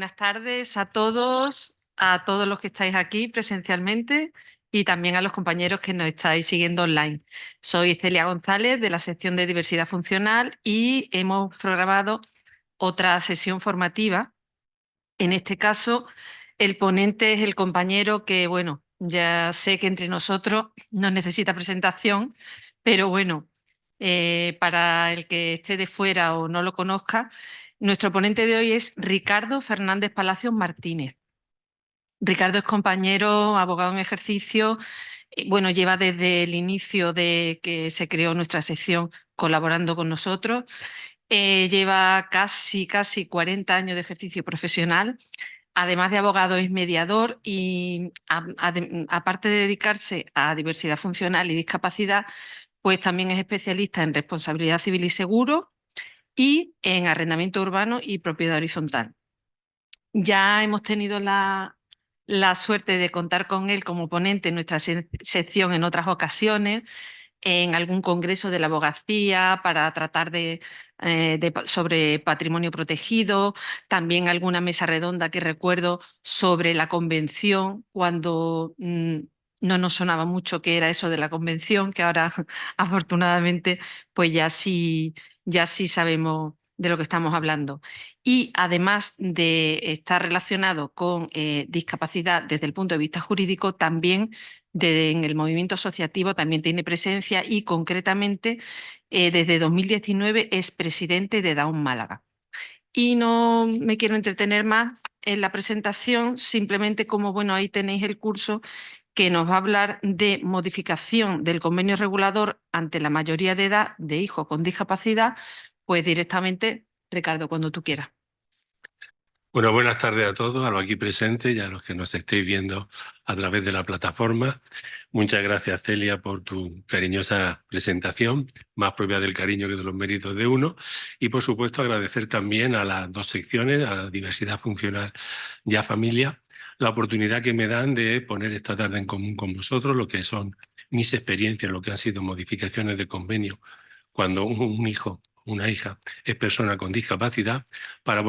Buenas tardes a todos los que estáis aquí presencialmente y también a los compañeros que nos estáis siguiendo online. Soy Celia González de la sección de Diversidad Funcional y hemos programado otra sesión formativa. En este caso, el ponente es el compañero que, bueno, ya sé que entre nosotros no necesita presentación, pero bueno, para el que esté de fuera o no lo conozca, nuestro ponente de hoy es Ricardo Fernández Palacios Martínez. Ricardo es compañero, abogado en ejercicio, bueno, lleva desde el inicio de que se creó nuestra sección colaborando con nosotros. Lleva casi 40 años de ejercicio profesional. Además de abogado, es mediador y aparte de dedicarse a diversidad funcional y discapacidad, pues también es especialista en responsabilidad civil y seguro y en arrendamiento urbano y propiedad horizontal. Ya hemos tenido la suerte de contar con él como ponente en nuestra sección en otras ocasiones, en algún congreso de la abogacía para tratar sobre patrimonio protegido, también alguna mesa redonda que recuerdo sobre la convención, cuando no nos sonaba mucho qué era eso de la convención, que ahora afortunadamente pues ya sí sabemos de lo que estamos hablando. Y además de estar relacionado con discapacidad desde el punto de vista jurídico, también en el movimiento asociativo también tiene presencia y concretamente desde 2019 es presidente de Down Málaga. Y no me quiero entretener más en la presentación, simplemente como, bueno, ahí tenéis el curso que nos va a hablar de modificación del convenio regulador ante la mayoría de edad de hijos con discapacidad, pues directamente, Ricardo, cuando tú quieras. Bueno, buenas tardes a todos, a los aquí presentes y a los que nos estéis viendo a través de la plataforma. Muchas gracias, Celia, por tu cariñosa presentación, más propia del cariño que de los méritos de uno. Y, por supuesto, agradecer también a las dos secciones, a la diversidad funcional y a familia, la oportunidad que me dan de poner esta tarde en común con vosotros lo que son mis experiencias, lo que han sido modificaciones de convenio cuando un hijo, una hija es persona con discapacidad, para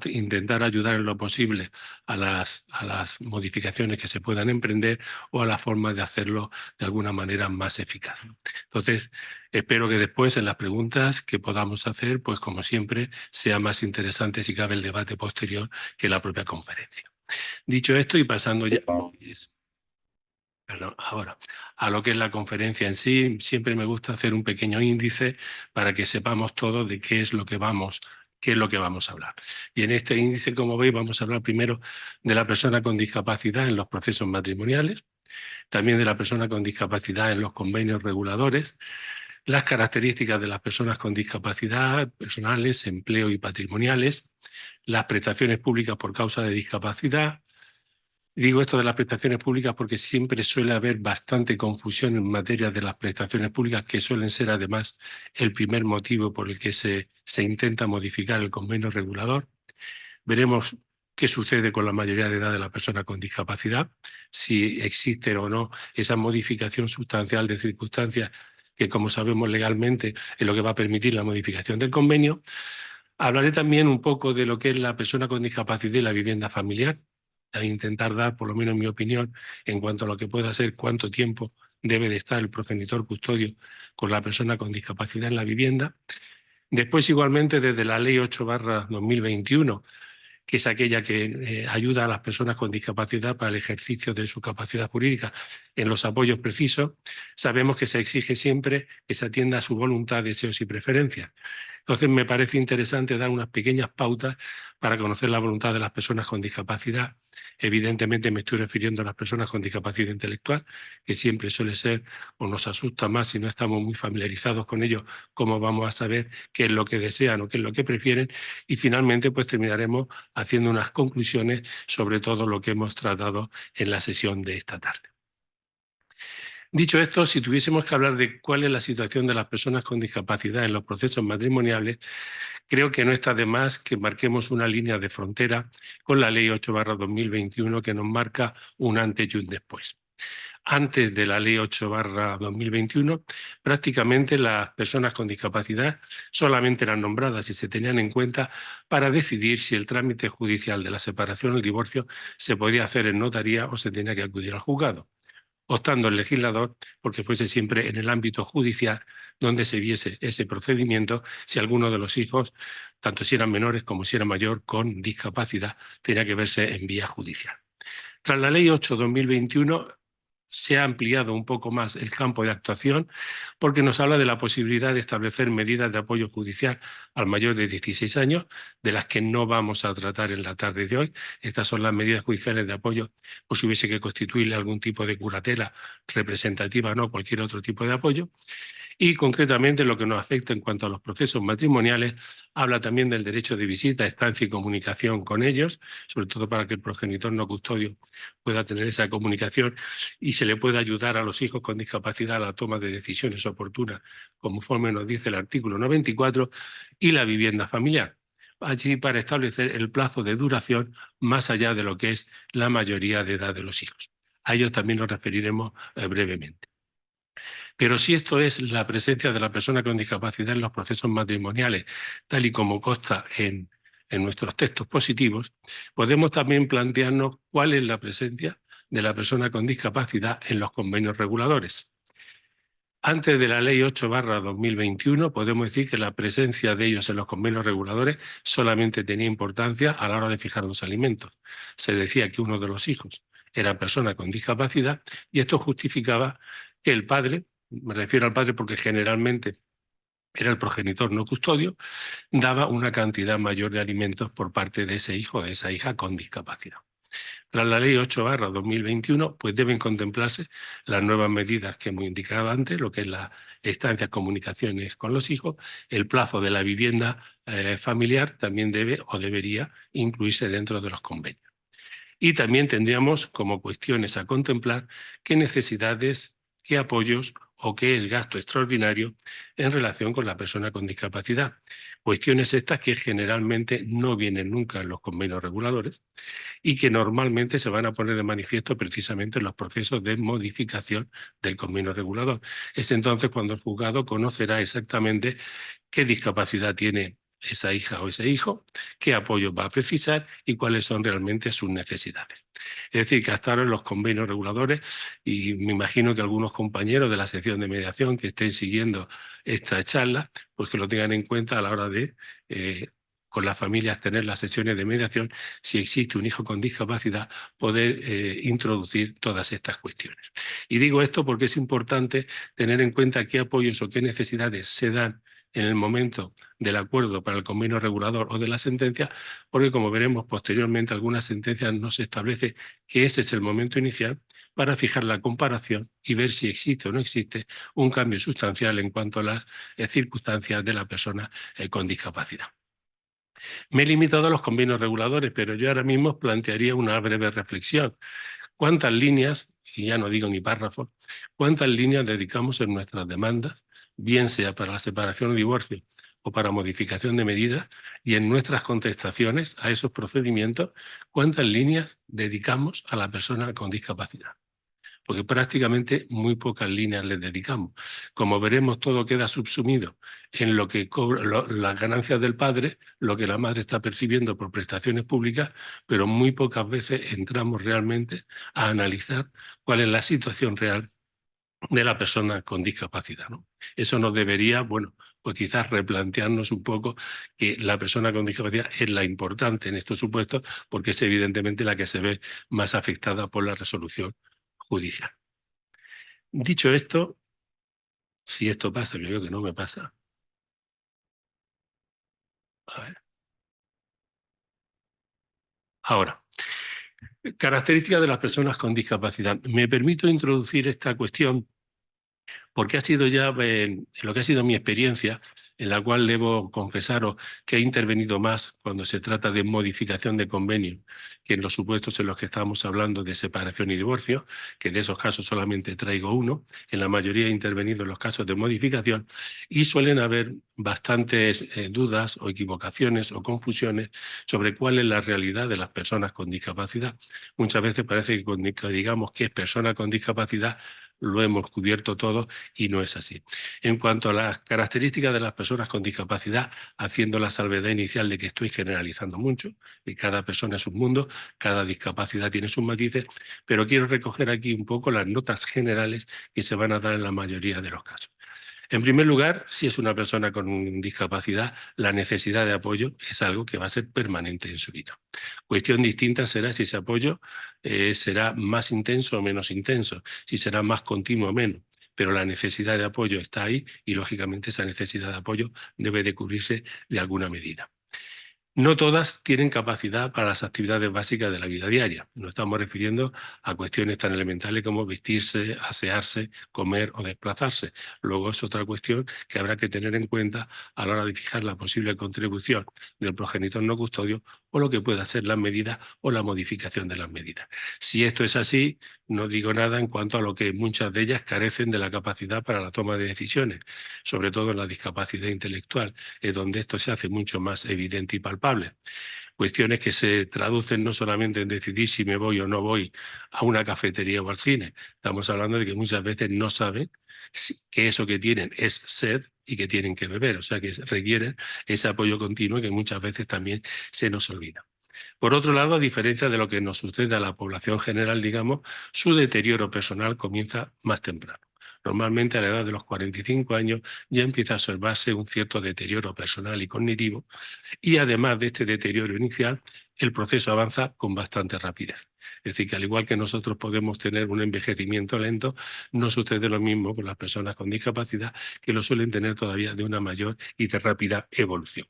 intentar ayudar en lo posible a las modificaciones que se puedan emprender o a las formas de hacerlo de alguna manera más eficaz. Entonces, espero que después en las preguntas que podamos hacer, pues como siempre, sea más interesante si cabe el debate posterior que la propia conferencia. Dicho esto y pasando ya ahora, a lo que es la conferencia en sí, siempre me gusta hacer un pequeño índice para que sepamos todos de qué es lo que vamos a hablar. Y en este índice, como veis, vamos a hablar primero de la persona con discapacidad en los procesos matrimoniales, también de la persona con discapacidad en los convenios reguladores, las características de las personas con discapacidad personales, empleo y patrimoniales, las prestaciones públicas por causa de discapacidad. Digo esto de las prestaciones públicas porque siempre suele haber bastante confusión en materia de las prestaciones públicas, que suelen ser además el primer motivo por el que se intenta modificar el convenio regulador. Veremos qué sucede con la mayoría de edad de la persona con discapacidad, si existe o no esa modificación sustancial de circunstancias que, como sabemos legalmente, es lo que va a permitir la modificación del convenio. Hablaré también un poco de lo que es la persona con discapacidad y la vivienda familiar, a intentar dar, por lo menos mi opinión, en cuanto a lo que pueda ser cuánto tiempo debe de estar el progenitor custodio con la persona con discapacidad en la vivienda. Después, igualmente, desde la Ley 8/2021, que es aquella que ayuda a las personas con discapacidad para el ejercicio de su capacidad jurídica en los apoyos precisos, sabemos que se exige siempre que se atienda a su voluntad, deseos y preferencias. Entonces, me parece interesante dar unas pequeñas pautas para conocer la voluntad de las personas con discapacidad. Evidentemente me estoy refiriendo a las personas con discapacidad intelectual, que siempre suele ser o nos asusta más si no estamos muy familiarizados con ello, cómo vamos a saber qué es lo que desean o qué es lo que prefieren. Y finalmente, pues terminaremos haciendo unas conclusiones sobre todo lo que hemos tratado en la sesión de esta tarde. Dicho esto, si tuviésemos que hablar de cuál es la situación de las personas con discapacidad en los procesos matrimoniales, creo que no está de más que marquemos una línea de frontera con la Ley 8/2021 que nos marca un antes y un después. Antes de la Ley 8/2021, prácticamente las personas con discapacidad solamente eran nombradas y se tenían en cuenta para decidir si el trámite judicial de la separación o el divorcio se podía hacer en notaría o se tenía que acudir al juzgado, optando el legislador porque fuese siempre en el ámbito judicial donde se viese ese procedimiento si alguno de los hijos, tanto si eran menores como si era mayor, con discapacidad, tenía que verse en vía judicial. Tras la Ley 8/2021 se ha ampliado un poco más el campo de actuación porque nos habla de la posibilidad de establecer medidas de apoyo judicial al mayor de 16 años, de las que no vamos a tratar en la tarde de hoy. Estas son las medidas judiciales de apoyo, pues si hubiese que constituirle algún tipo de curatela representativa, no cualquier otro tipo de apoyo. Y concretamente lo que nos afecta en cuanto a los procesos matrimoniales, habla también del derecho de visita, estancia y comunicación con ellos, sobre todo para que el progenitor no custodio pueda tener esa comunicación y se le pueda ayudar a los hijos con discapacidad a la toma de decisiones oportunas, conforme nos dice el artículo 94, y la vivienda familiar. Allí para establecer el plazo de duración más allá de lo que es la mayoría de edad de los hijos. A ellos también nos referiremos brevemente. Pero si esto es la presencia de la persona con discapacidad en los procesos matrimoniales, tal y como consta en nuestros textos positivos, podemos también plantearnos cuál es la presencia de la persona con discapacidad en los convenios reguladores. Antes de la Ley 8/2021, podemos decir que la presencia de ellos en los convenios reguladores solamente tenía importancia a la hora de fijar los alimentos. Se decía que uno de los hijos era persona con discapacidad y esto justificaba que el padre, me refiero al padre porque generalmente era el progenitor no custodio, daba una cantidad mayor de alimentos por parte de ese hijo o de esa hija con discapacidad. Tras la Ley 8/2021, pues deben contemplarse las nuevas medidas que hemos indicado antes, lo que es la estancia, comunicaciones con los hijos, el plazo de la vivienda familiar también debe o debería incluirse dentro de los convenios. Y también tendríamos como cuestiones a contemplar qué necesidades, qué apoyos o qué es gasto extraordinario en relación con la persona con discapacidad. Cuestiones estas que generalmente no vienen nunca en los convenios reguladores y que normalmente se van a poner de manifiesto precisamente en los procesos de modificación del convenio regulador. Es entonces cuando el juzgado conocerá exactamente qué discapacidad tiene esa hija o ese hijo, qué apoyo va a precisar y cuáles son realmente sus necesidades. Es decir, que hasta ahora en los convenios reguladores, y me imagino que algunos compañeros de la sección de mediación que estén siguiendo esta charla, pues que lo tengan en cuenta a la hora de con las familias tener las sesiones de mediación, si existe un hijo con discapacidad, poder introducir todas estas cuestiones. Y digo esto porque es importante tener en cuenta qué apoyos o qué necesidades se dan en el momento del acuerdo para el convenio regulador o de la sentencia, porque como veremos posteriormente, algunas sentencias no se establece que ese es el momento inicial para fijar la comparación y ver si existe o no existe un cambio sustancial en cuanto a las circunstancias de la persona con discapacidad. Me he limitado a los convenios reguladores, pero yo ahora mismo plantearía una breve reflexión. ¿Cuántas líneas, y ya no digo ni párrafos, cuántas líneas dedicamos en nuestras demandas, bien sea para la separación o divorcio o para modificación de medidas, y en nuestras contestaciones a esos procedimientos, cuántas líneas dedicamos a la persona con discapacidad? Porque prácticamente muy pocas líneas les dedicamos. Como veremos, todo queda subsumido en lo que cobra, las ganancias del padre, lo que la madre está percibiendo por prestaciones públicas, pero muy pocas veces entramos realmente a analizar cuál es la situación real de la persona con discapacidad, ¿no? Eso nos debería, bueno, pues quizás replantearnos un poco que la persona con discapacidad es la importante en estos supuestos porque es evidentemente la que se ve más afectada por la resolución judicial. Dicho esto, si esto pasa, que veo que no me pasa. A ver. Ahora, características de las personas con discapacidad. Me permito introducir esta cuestión Porque ha sido ya lo que ha sido mi experiencia, en la cual debo confesaros que he intervenido más cuando se trata de modificación de convenio que en los supuestos en los que estábamos hablando de separación y divorcio, que de esos casos solamente traigo uno. En la mayoría he intervenido en los casos de modificación y suelen haber bastantes dudas o equivocaciones o confusiones sobre cuál es la realidad de las personas con discapacidad. Muchas veces parece que cuando digamos que es persona con discapacidad, lo hemos cubierto todo y no es así. En cuanto a las características de las personas con discapacidad, haciendo la salvedad inicial de que estoy generalizando mucho, y cada persona es un mundo, cada discapacidad tiene sus matices, pero quiero recoger aquí un poco las notas generales que se van a dar en la mayoría de los casos. En primer lugar, si es una persona con discapacidad, la necesidad de apoyo es algo que va a ser permanente en su vida. Cuestión distinta será si ese apoyo será más intenso o menos intenso, si será más continuo o menos. Pero la necesidad de apoyo está ahí y, lógicamente, esa necesidad de apoyo debe de cubrirse de alguna medida. No todas tienen capacidad para las actividades básicas de la vida diaria. Nos estamos refiriendo a cuestiones tan elementales como vestirse, asearse, comer o desplazarse. Luego es otra cuestión que habrá que tener en cuenta a la hora de fijar la posible contribución del progenitor no custodio o lo que pueda ser las medidas o la modificación de las medidas. Si esto es así, no digo nada en cuanto a lo que muchas de ellas carecen de la capacidad para la toma de decisiones, sobre todo en la discapacidad intelectual, es donde esto se hace mucho más evidente y palpable. Cuestiones que se traducen no solamente en decidir si me voy o no voy a una cafetería o al cine. Estamos hablando de que muchas veces no saben que eso que tienen es sed y que tienen que beber, o sea que requieren ese apoyo continuo que muchas veces también se nos olvida. Por otro lado, a diferencia de lo que nos sucede a la población general, digamos, su deterioro personal comienza más temprano. Normalmente a la edad de los 45 años ya empieza a observarse un cierto deterioro personal y cognitivo y además de este deterioro inicial, el proceso avanza con bastante rapidez. Es decir, que al igual que nosotros podemos tener un envejecimiento lento, no sucede lo mismo con las personas con discapacidad, que lo suelen tener todavía de una mayor y de rápida evolución.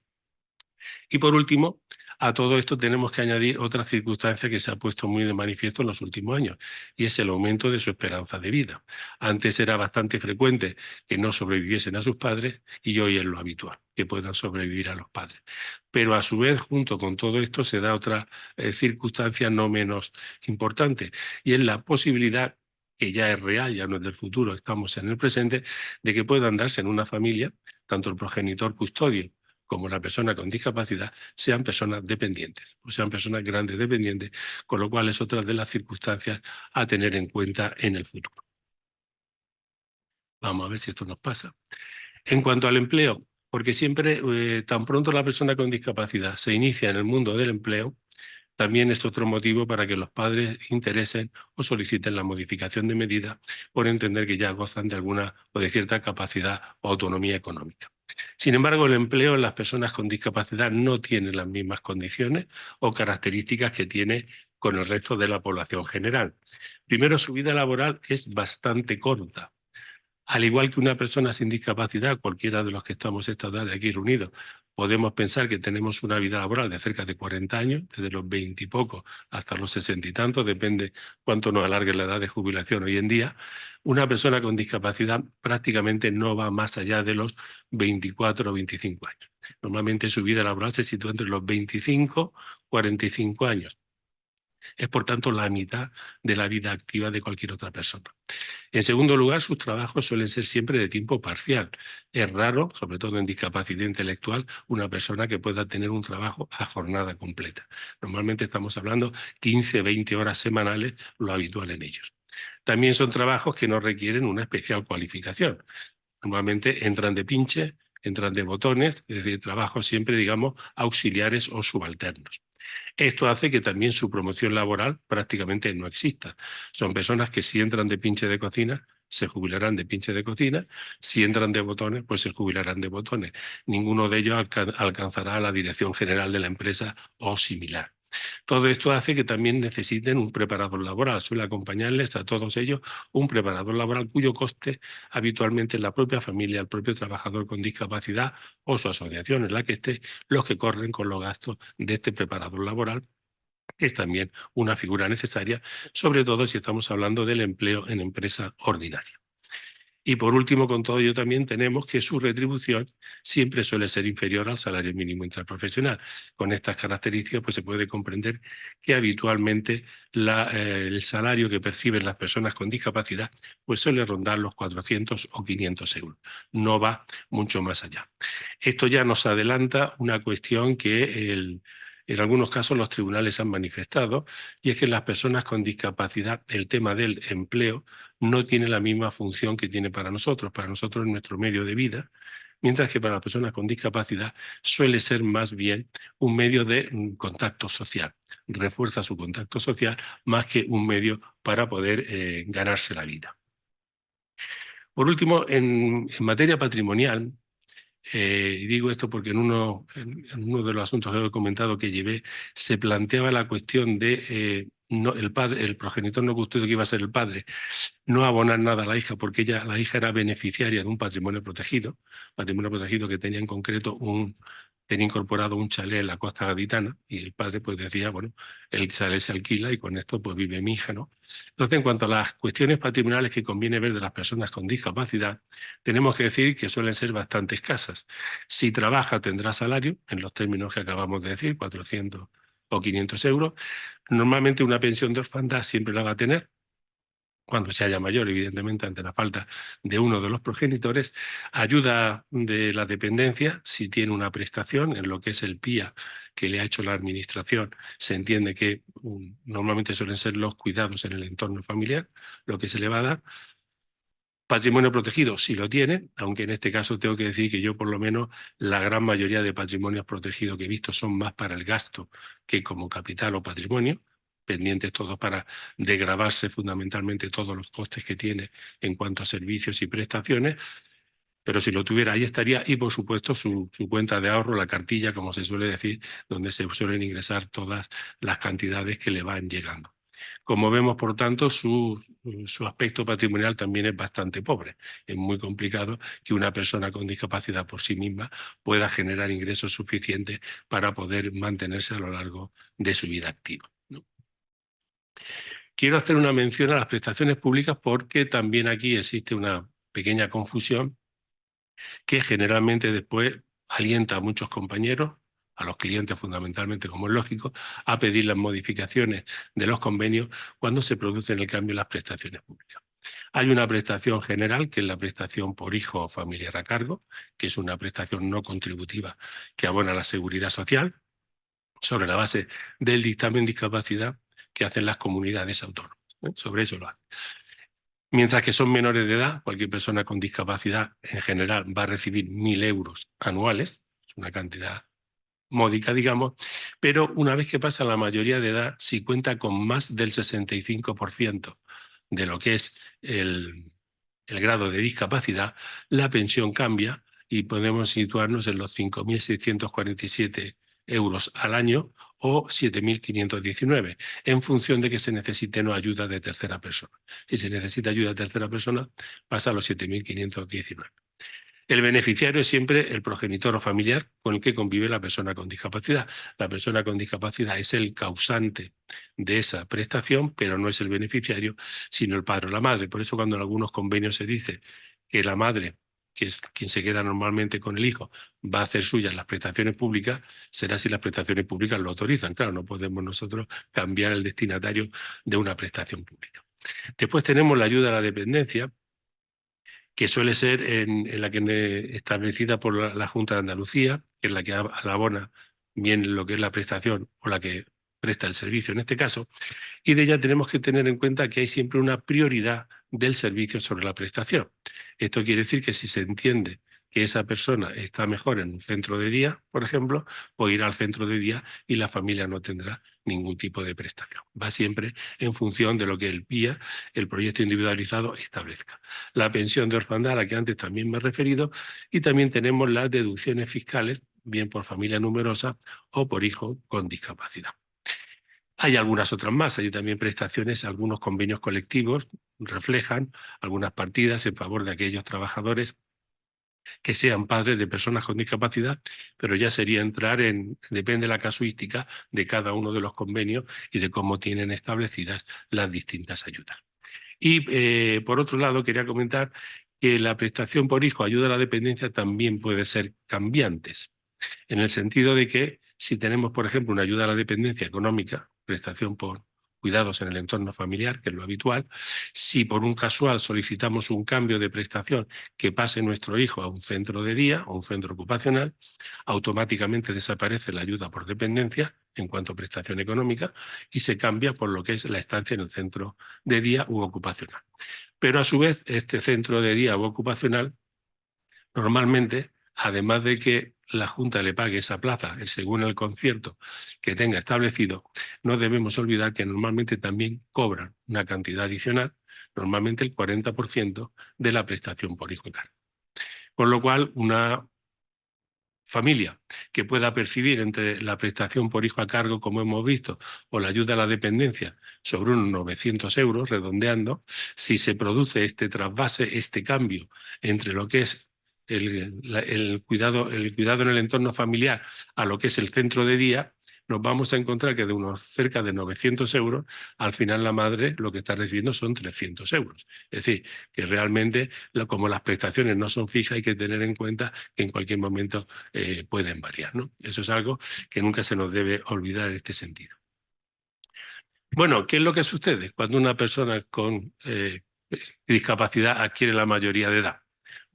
Y por último, a todo esto tenemos que añadir otra circunstancia que se ha puesto muy de manifiesto en los últimos años, y es el aumento de su esperanza de vida. Antes era bastante frecuente que no sobreviviesen a sus padres y hoy es lo habitual, que puedan sobrevivir a los padres. Pero a su vez, junto con todo esto, se da otra circunstancia no menos importante, y es la posibilidad que ya es real, ya no es del futuro, estamos en el presente, de que puedan darse en una familia, tanto el progenitor custodio como la persona con discapacidad, sean personas dependientes o sean personas grandes dependientes, con lo cual es otra de las circunstancias a tener en cuenta en el futuro. Vamos a ver si esto nos pasa. En cuanto al empleo, porque siempre, tan pronto la persona con discapacidad se inicia en el mundo del empleo, también es otro motivo para que los padres interesen o soliciten la modificación de medida por entender que ya gozan de alguna o de cierta capacidad o autonomía económica. Sin embargo, el empleo en las personas con discapacidad no tiene las mismas condiciones o características que tiene con el resto de la población general. Primero, su vida laboral es bastante corta. Al igual que una persona sin discapacidad, cualquiera de los que estamos esta tarde aquí reunidos, podemos pensar que tenemos una vida laboral de cerca de 40 años, desde los 20 y pocos hasta los 60 y tantos, depende cuánto nos alargue la edad de jubilación hoy en día. Una persona con discapacidad prácticamente no va más allá de los 24 o 25 años. Normalmente su vida laboral se sitúa entre los 25 y 45 años. Es, por tanto, la mitad de la vida activa de cualquier otra persona. En segundo lugar, sus trabajos suelen ser siempre de tiempo parcial. Es raro, sobre todo en discapacidad intelectual, una persona que pueda tener un trabajo a jornada completa. Normalmente estamos hablando 15, 20 horas semanales, lo habitual en ellos. También son trabajos que no requieren una especial cualificación. Normalmente entran de pinche, entran de botones, es decir, trabajos siempre, digamos, auxiliares o subalternos. Esto hace que también su promoción laboral prácticamente no exista. Son personas que si entran de pinche de cocina, se jubilarán de pinche de cocina, si entran de botones, pues se jubilarán de botones. Ninguno de ellos alcanzará la dirección general de la empresa o similar. Todo esto hace que también necesiten un preparador laboral. Suele acompañarles a todos ellos un preparador laboral cuyo coste habitualmente es la propia familia, el propio trabajador con discapacidad o su asociación en la que esté, los que corren con los gastos de este preparador laboral, que es también una figura necesaria, sobre todo si estamos hablando del empleo en empresa ordinaria. Y por último, con todo ello también tenemos que su retribución siempre suele ser inferior al salario mínimo interprofesional. Con estas características pues se puede comprender que habitualmente el salario que perciben las personas con discapacidad pues suele rondar los 400 o 500 euros. No va mucho más allá. Esto ya nos adelanta una cuestión que en algunos casos los tribunales han manifestado, y es que las personas con discapacidad, el tema del empleo, no tiene la misma función que tiene para nosotros. Para nosotros es nuestro medio de vida, mientras que para las personas con discapacidad suele ser más bien un medio de contacto social. Refuerza su contacto social más que un medio para poder ganarse la vida. Por último, en materia patrimonial, y digo esto porque en uno de los asuntos que he comentado que llevé, se planteaba la cuestión de el progenitor no custodio que iba a ser el padre, no abonar nada a la hija, porque la hija era beneficiaria de un patrimonio protegido que tenía en concreto tenía incorporado un chalet en la costa gaditana, y el padre pues decía, bueno, el chalet se alquila y con esto pues vive mi hija, ¿no? Entonces, en cuanto a las cuestiones patrimoniales que conviene ver de las personas con discapacidad, tenemos que decir que suelen ser bastante escasas. Si trabaja, tendrá salario, en los términos que acabamos de decir, 400 o 500 euros. Normalmente una pensión de orfandad siempre la va a tener, cuando se haya mayor, evidentemente, ante la falta de uno de los progenitores. Ayuda de la dependencia, si tiene una prestación en lo que es el PIA que le ha hecho la administración, se entiende que normalmente suelen ser los cuidados en el entorno familiar, lo que se le va a dar. Patrimonio protegido, sí lo tiene, aunque en este caso tengo que decir que yo por lo menos la gran mayoría de patrimonios protegidos que he visto son más para el gasto que como capital o patrimonio, pendientes todos para desgravarse fundamentalmente todos los costes que tiene en cuanto a servicios y prestaciones, pero si lo tuviera ahí estaría, y por supuesto su cuenta de ahorro, la cartilla, como se suele decir, donde se suelen ingresar todas las cantidades que le van llegando. Como vemos, por tanto, su aspecto patrimonial también es bastante pobre. Es muy complicado que una persona con discapacidad por sí misma pueda generar ingresos suficientes para poder mantenerse a lo largo de su vida activa, ¿no? Quiero hacer una mención a las prestaciones públicas porque también aquí existe una pequeña confusión que generalmente después alienta a muchos compañeros, a los clientes fundamentalmente, como es lógico, a pedir las modificaciones de los convenios cuando se producen el cambio en las prestaciones públicas. Hay una prestación general, que es la prestación por hijo o familiar a cargo, que es una prestación no contributiva que abona la seguridad social sobre la base del dictamen de discapacidad que hacen las comunidades autónomas. Sobre eso lo hacen. Mientras que son menores de edad, cualquier persona con discapacidad en general va a recibir 1.000 euros anuales, es una cantidad módica, digamos, pero una vez que pasa la mayoría de edad, si cuenta con más del 65% de lo que es el grado de discapacidad, la pensión cambia y podemos situarnos en los 5.647 euros al año o 7.519, en función de que se necesite o no ayuda de tercera persona. Si se necesita ayuda de tercera persona, pasa a los 7.519. El beneficiario es siempre el progenitor o familiar con el que convive la persona con discapacidad. La persona con discapacidad es el causante de esa prestación, pero no es el beneficiario, sino el padre o la madre. Por eso cuando en algunos convenios se dice que la madre, que es quien se queda normalmente con el hijo, va a hacer suyas las prestaciones públicas, será si las prestaciones públicas lo autorizan. Claro, no podemos nosotros cambiar el destinatario de una prestación pública. Después tenemos la ayuda a la dependencia, que suele ser en la que establecida por la Junta de Andalucía, que es la que la abona bien lo que es la prestación o la que presta el servicio en este caso, y de ella tenemos que tener en cuenta que hay siempre una prioridad del servicio sobre la prestación. Esto quiere decir que si se entiende que esa persona está mejor en un centro de día, por ejemplo, pues irá al centro de día y la familia no tendrá ningún tipo de prestación. Va siempre en función de lo que el PIA, el proyecto individualizado, establezca. La pensión de orfandad, a la que antes también me he referido, y también tenemos las deducciones fiscales, bien por familia numerosa o por hijo con discapacidad. Hay algunas otras más, hay también prestaciones, algunos convenios colectivos reflejan algunas partidas en favor de aquellos trabajadores que sean padres de personas con discapacidad, pero ya sería entrar depende de la casuística de cada uno de los convenios y de cómo tienen establecidas las distintas ayudas. Y por otro lado, quería comentar que la prestación por hijo, ayuda a la dependencia, también puede ser cambiantes, en el sentido de que si tenemos, por ejemplo, una ayuda a la dependencia económica, prestación por cuidados en el entorno familiar, que es lo habitual, si por un casual solicitamos un cambio de prestación que pase nuestro hijo a un centro de día o un centro ocupacional, automáticamente desaparece la ayuda por dependencia en cuanto a prestación económica y se cambia por lo que es la estancia en el centro de día u ocupacional. Pero a su vez, este centro de día u ocupacional, normalmente, además de que la Junta le pague esa plaza según el concierto que tenga establecido, no debemos olvidar que normalmente también cobran una cantidad adicional, normalmente el 40% de la prestación por hijo y cargo. Con lo cual, una familia que pueda percibir entre la prestación por hijo a cargo, como hemos visto, o la ayuda a la dependencia sobre unos 900 euros, redondeando, si se produce este trasvase, este cambio entre lo que es el cuidado en el entorno familiar a lo que es el centro de día, nos vamos a encontrar que de unos cerca de 900 euros, al final la madre lo que está recibiendo son 300 euros. Es decir, que realmente, como las prestaciones no son fijas, hay que tener en cuenta que en cualquier momento pueden variar, ¿no? Eso es algo que nunca se nos debe olvidar en este sentido. Bueno, ¿qué es lo que sucede cuando una persona con discapacidad adquiere la mayoría de edad?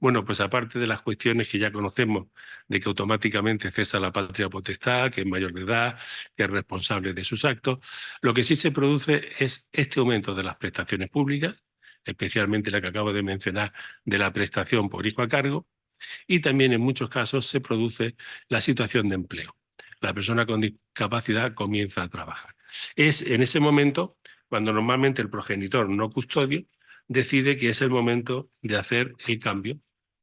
Bueno, pues aparte de las cuestiones que ya conocemos, de que automáticamente cesa la patria potestad, que es mayor de edad, que es responsable de sus actos, lo que sí se produce es este aumento de las prestaciones públicas, especialmente la que acabo de mencionar de la prestación por hijo a cargo, y también en muchos casos se produce la situación de empleo. La persona con discapacidad comienza a trabajar. Es en ese momento cuando normalmente el progenitor no custodio decide que es el momento de hacer el cambio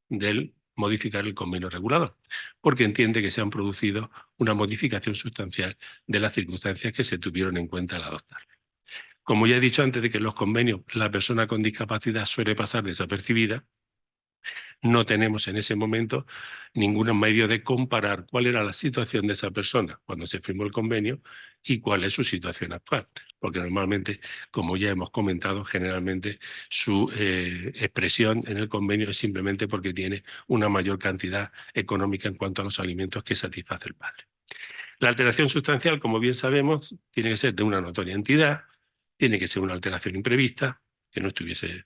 del modificar el convenio regulador, porque entiende que se han producido una modificación sustancial de las circunstancias que se tuvieron en cuenta al adoptar. Como ya he dicho antes de que en los convenios la persona con discapacidad suele pasar desapercibida, no tenemos en ese momento ningún medio de comparar cuál era la situación de esa persona cuando se firmó el convenio y cuál es su situación actual. Porque normalmente, como ya hemos comentado, generalmente su expresión en el convenio es simplemente porque tiene una mayor cantidad económica en cuanto a los alimentos que satisface el padre. La alteración sustancial, como bien sabemos, tiene que ser de una notoria entidad, tiene que ser una alteración imprevista, que no estuviese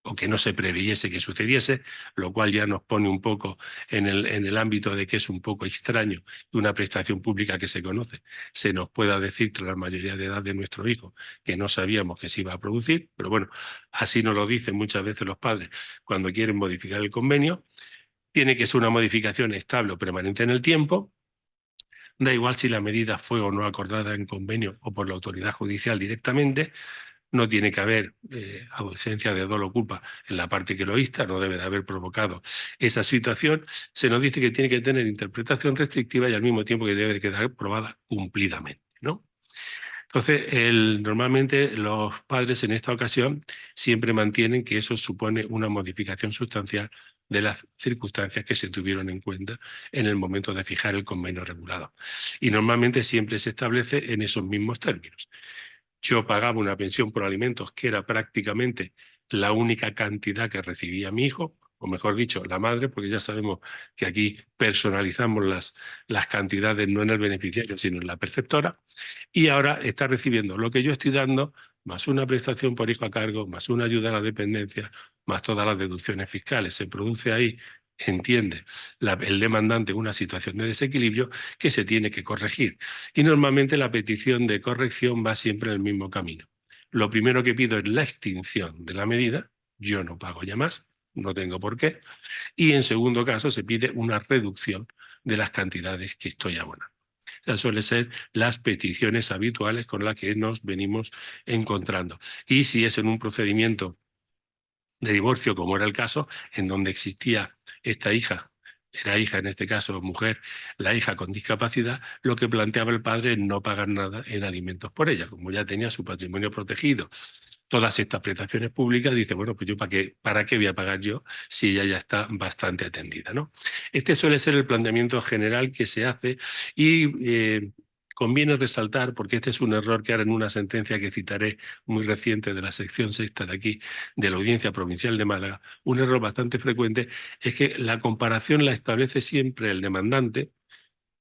o que no se preveyese que sucediese, lo cual ya nos pone un poco en el ámbito de que es un poco extraño que una prestación pública que se conoce se nos pueda decir tras la mayoría de edad de nuestro hijo que no sabíamos que se iba a producir, pero bueno, así nos lo dicen muchas veces los padres cuando quieren modificar el convenio. Tiene que ser una modificación estable o permanente en el tiempo. Da igual si la medida fue o no acordada en convenio o por la autoridad judicial directamente. No tiene que haber ausencia de dolo o culpa en la parte que lo insta, no debe de haber provocado esa situación. Se nos dice que tiene que tener interpretación restrictiva y al mismo tiempo que debe de quedar probada cumplidamente, ¿no? Entonces, normalmente los padres en esta ocasión siempre mantienen que eso supone una modificación sustancial de las circunstancias que se tuvieron en cuenta en el momento de fijar el convenio regulado. Y normalmente siempre se establece en esos mismos términos. Yo pagaba una pensión por alimentos que era prácticamente la única cantidad que recibía mi hijo, o mejor dicho, la madre, porque ya sabemos que aquí personalizamos las cantidades no en el beneficiario, sino en la perceptora, y ahora está recibiendo lo que yo estoy dando, más una prestación por hijo a cargo, más una ayuda a la dependencia, más todas las deducciones fiscales. Se produce ahí, entiende el demandante, una situación de desequilibrio que se tiene que corregir. Y normalmente la petición de corrección va siempre en el mismo camino. Lo primero que pido es la extinción de la medida, yo no pago ya más, no tengo por qué, y en segundo caso se pide una reducción de las cantidades que estoy abonando. Esas suelen ser las peticiones habituales con las que nos venimos encontrando. Y si es en un procedimiento de divorcio, como era el caso, en donde existía esta hija, era hija en este caso, mujer, la hija con discapacidad, lo que planteaba el padre es no pagar nada en alimentos por ella, como ya tenía su patrimonio protegido. Todas estas prestaciones públicas, dice, bueno, pues yo para qué voy a pagar yo si ella ya está bastante atendida, ¿no? Este suele ser el planteamiento general que se hace y Conviene resaltar, porque este es un error que ahora en una sentencia que citaré muy reciente de la sección sexta de aquí, de la Audiencia Provincial de Málaga, un error bastante frecuente es que la comparación la establece siempre el demandante,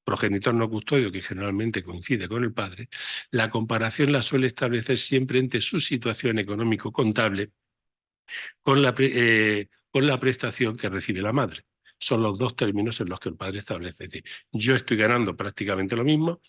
progenitor no custodio, que generalmente coincide con el padre. La comparación la suele establecer siempre entre su situación económico-contable con la prestación que recibe la madre. Son los dos términos en los que el padre establece. Es decir, yo estoy ganando prácticamente lo mismo,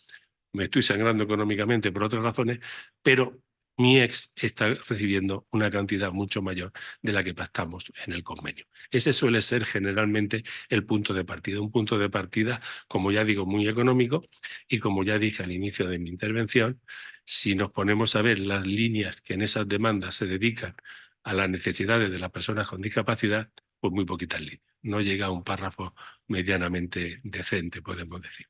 me estoy sangrando económicamente por otras razones, pero mi ex está recibiendo una cantidad mucho mayor de la que pactamos en el convenio. Ese suele ser generalmente el punto de partida. Un punto de partida, como ya digo, muy económico y como ya dije al inicio de mi intervención, si nos ponemos a ver las líneas que en esas demandas se dedican a las necesidades de las personas con discapacidad, pues muy poquitas líneas. No llega a un párrafo medianamente decente, podemos decir.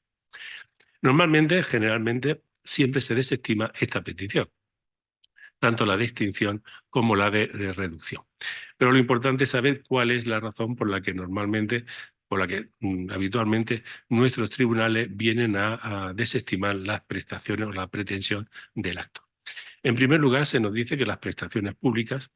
Normalmente, generalmente, siempre se desestima esta petición, tanto la de extinción como la de reducción. Pero lo importante es saber cuál es la razón por la que normalmente, por la que habitualmente nuestros tribunales vienen a desestimar las prestaciones o la pretensión del acto. En primer lugar, se nos dice que las prestaciones públicas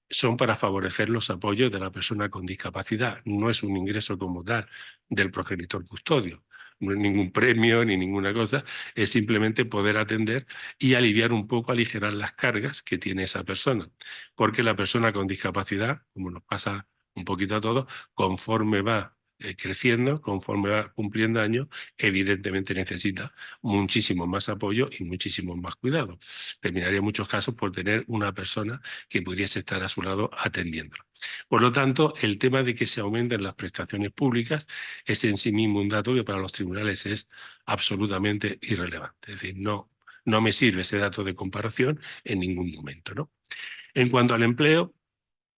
son para favorecer los apoyos de la persona con discapacidad. No es un ingreso como tal del progenitor custodio, no es ningún premio ni ninguna cosa, es simplemente poder atender y aliviar un poco, aligerar las cargas que tiene esa persona. Porque la persona con discapacidad, como nos pasa un poquito a todos, conforme va creciendo, conforme va cumpliendo años, evidentemente necesita muchísimo más apoyo y muchísimo más cuidado. Terminaría en muchos casos por tener una persona que pudiese estar a su lado atendiéndolo. Por lo tanto, el tema de que se aumenten las prestaciones públicas es en sí mismo un dato que para los tribunales es absolutamente irrelevante. Es decir, no me sirve ese dato de comparación en ningún momento, ¿no? En cuanto al empleo,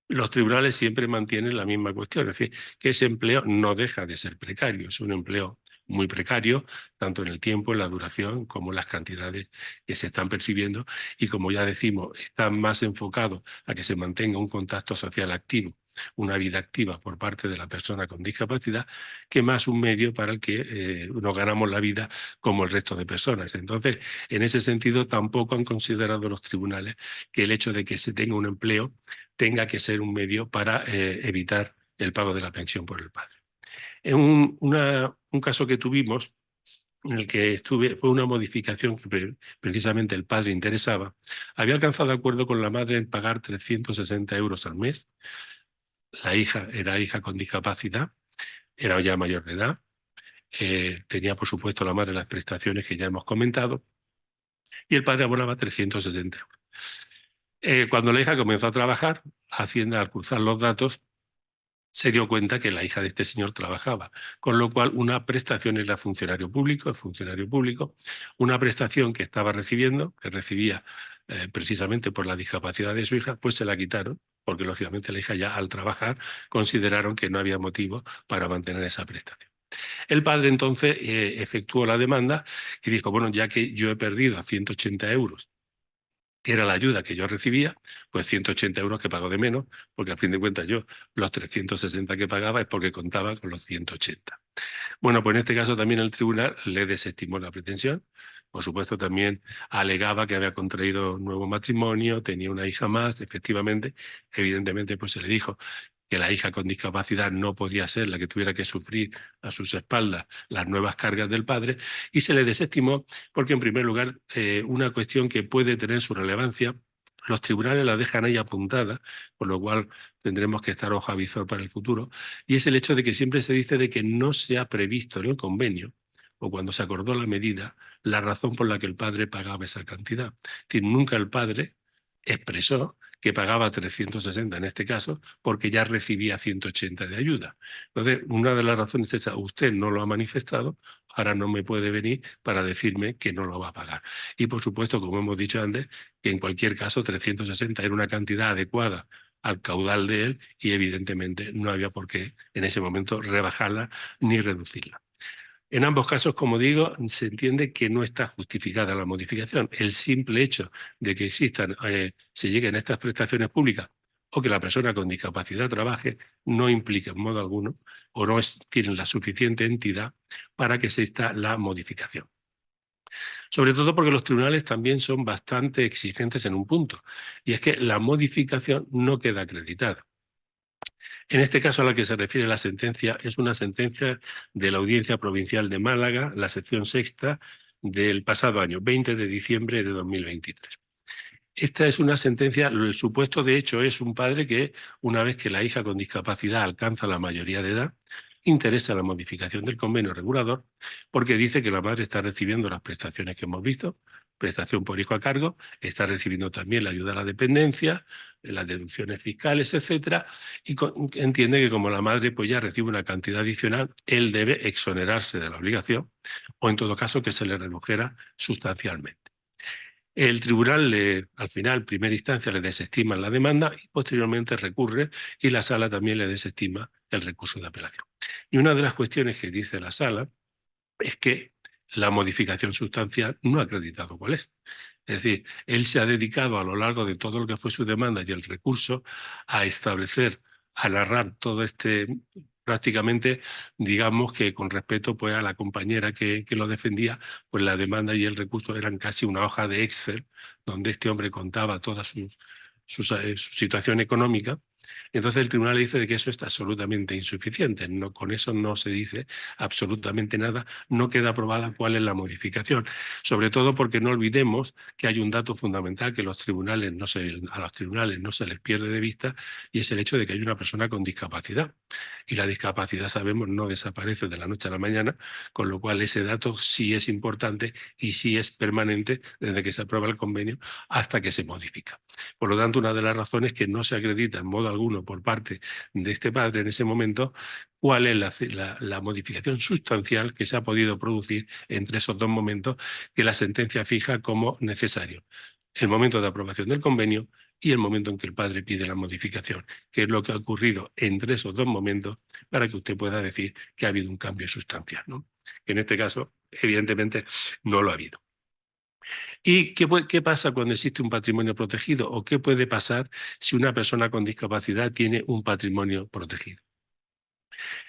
los tribunales siempre mantienen la misma cuestión, es decir, que ese empleo no deja de ser precario, es un empleo muy precario, tanto en el tiempo, en la duración, como en las cantidades que se están percibiendo y como ya decimos, está más enfocado a que se mantenga un contacto social activo, una vida activa por parte de la persona con discapacidad, que más un medio para el que nos ganamos la vida como el resto de personas. Entonces, en ese sentido, tampoco han considerado los tribunales que el hecho de que se tenga un empleo tenga que ser un medio para evitar el pago de la pensión por el padre. En un caso que tuvimos, en el que fue una modificación que precisamente el padre interesaba, había alcanzado acuerdo con la madre en pagar 360 euros al mes. La hija era hija con discapacidad, era ya mayor de edad, tenía por supuesto la madre las prestaciones que ya hemos comentado, y el padre abonaba 370 euros. Cuando la hija comenzó a trabajar, Hacienda, al cruzar los datos, se dio cuenta que la hija de este señor trabajaba, con lo cual una prestación era funcionario público, es funcionario público, una prestación que estaba recibiendo, que recibía precisamente por la discapacidad de su hija, pues se la quitaron, porque lógicamente la hija ya al trabajar consideraron que no había motivo para mantener esa prestación. El padre entonces efectuó la demanda y dijo, bueno, ya que yo he perdido a 180 euros que era la ayuda que yo recibía, pues 180 euros que pago de menos, porque a fin de cuentas yo los 360 que pagaba es porque contaba con los 180. Bueno, pues en este caso también el tribunal le desestimó la pretensión. Por supuesto, también alegaba que había contraído un nuevo matrimonio, tenía una hija más, efectivamente. Evidentemente, pues se le dijo que la hija con discapacidad no podía ser la que tuviera que sufrir a sus espaldas las nuevas cargas del padre, y se le desestimó porque, en primer lugar, una cuestión que puede tener su relevancia, los tribunales la dejan ahí apuntada, por lo cual tendremos que estar ojo a visor para el futuro, y es el hecho de que siempre se dice de que no se ha previsto en el convenio o cuando se acordó la medida la razón por la que el padre pagaba esa cantidad. Es decir, nunca el padre expresó que pagaba 360 en este caso porque ya recibía 180 de ayuda. Entonces, una de las razones es esa: usted no lo ha manifestado, ahora no me puede venir para decirme que no lo va a pagar. Y por supuesto, como hemos dicho antes, que en cualquier caso 360 era una cantidad adecuada al caudal de él y evidentemente no había por qué en ese momento rebajarla ni reducirla. En ambos casos, como digo, se entiende que no está justificada la modificación. El simple hecho de que existan, se lleguen a estas prestaciones públicas o que la persona con discapacidad trabaje no implica en modo alguno o no tienen la suficiente entidad para que exista la modificación. Sobre todo porque los tribunales también son bastante exigentes en un punto, y es que la modificación no queda acreditada. En este caso a la que se refiere la sentencia es una sentencia de la Audiencia Provincial de Málaga, la sección sexta, del pasado año, 20 de diciembre de 2023. Esta es una sentencia, el supuesto de hecho es un padre que, una vez que la hija con discapacidad alcanza la mayoría de edad, interesa la modificación del convenio regulador porque dice que la madre está recibiendo las prestaciones que hemos visto, prestación por hijo a cargo, está recibiendo también la ayuda a la dependencia, las deducciones fiscales, etcétera, y entiende que como la madre pues ya recibe una cantidad adicional, él debe exonerarse de la obligación o en todo caso que se le redujera sustancialmente. El tribunal, al final, primera instancia, le desestima la demanda y posteriormente recurre y la sala también le desestima el recurso de apelación. Y una de las cuestiones que dice la sala es que la modificación sustancial no ha acreditado cuál es. Es decir, él se ha dedicado a lo largo de todo lo que fue su demanda y el recurso a establecer, a narrar todo este, prácticamente, digamos que con respeto pues, a la compañera que lo defendía, pues la demanda y el recurso eran casi una hoja de Excel donde este hombre contaba toda su situación económica. Entonces el tribunal dice de que eso está absolutamente insuficiente. No, con eso no se dice absolutamente nada, no queda aprobada cuál es la modificación. Sobre todo porque no olvidemos que hay un dato fundamental que a los tribunales no se les pierde de vista y es el hecho de que hay una persona con discapacidad. Y la discapacidad, sabemos, no desaparece de la noche a la mañana, con lo cual ese dato sí es importante y sí es permanente desde que se aprueba el convenio hasta que se modifica. Por lo tanto, una de las razones que no se acredita en modo alguno por parte de este padre en ese momento cuál es la modificación sustancial que se ha podido producir entre esos dos momentos que la sentencia fija como necesario. El momento de aprobación del convenio y el momento en que el padre pide la modificación, que es lo que ha ocurrido entre esos dos momentos para que usted pueda decir que ha habido un cambio sustancial, ¿no? Que en este caso, evidentemente, no lo ha habido. ¿Y qué pasa cuando existe un patrimonio protegido? ¿O qué puede pasar si una persona con discapacidad tiene un patrimonio protegido?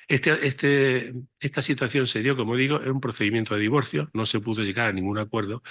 Esta situación se dio, como digo, en un procedimiento de divorcio, no se pudo llegar a ningún acuerdo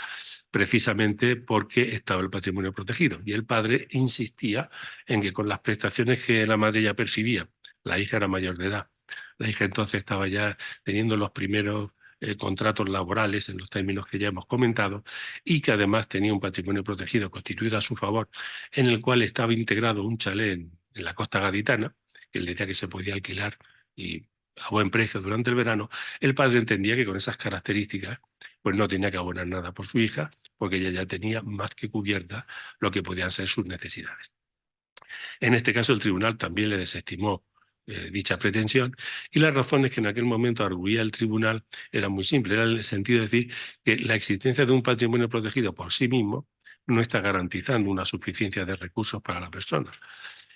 precisamente porque estaba el patrimonio protegido. Y el padre insistía en que con las prestaciones que la madre ya percibía, la hija era mayor de edad, la hija entonces estaba ya teniendo los primeros contratos laborales en los términos que ya hemos comentado y que además tenía un patrimonio protegido constituido a su favor en el cual estaba integrado un chalet en la costa gaditana, que él decía que se podía alquilar y a buen precio durante el verano, el padre entendía que con esas características pues no tenía que abonar nada por su hija, porque ella ya tenía más que cubierta lo que podían ser sus necesidades. En este caso, el tribunal también le desestimó dicha pretensión y las razones que en aquel momento arguía el tribunal eran muy simples. Era en el sentido de decir que la existencia de un patrimonio protegido por sí mismo no está garantizando una suficiencia de recursos para la persona.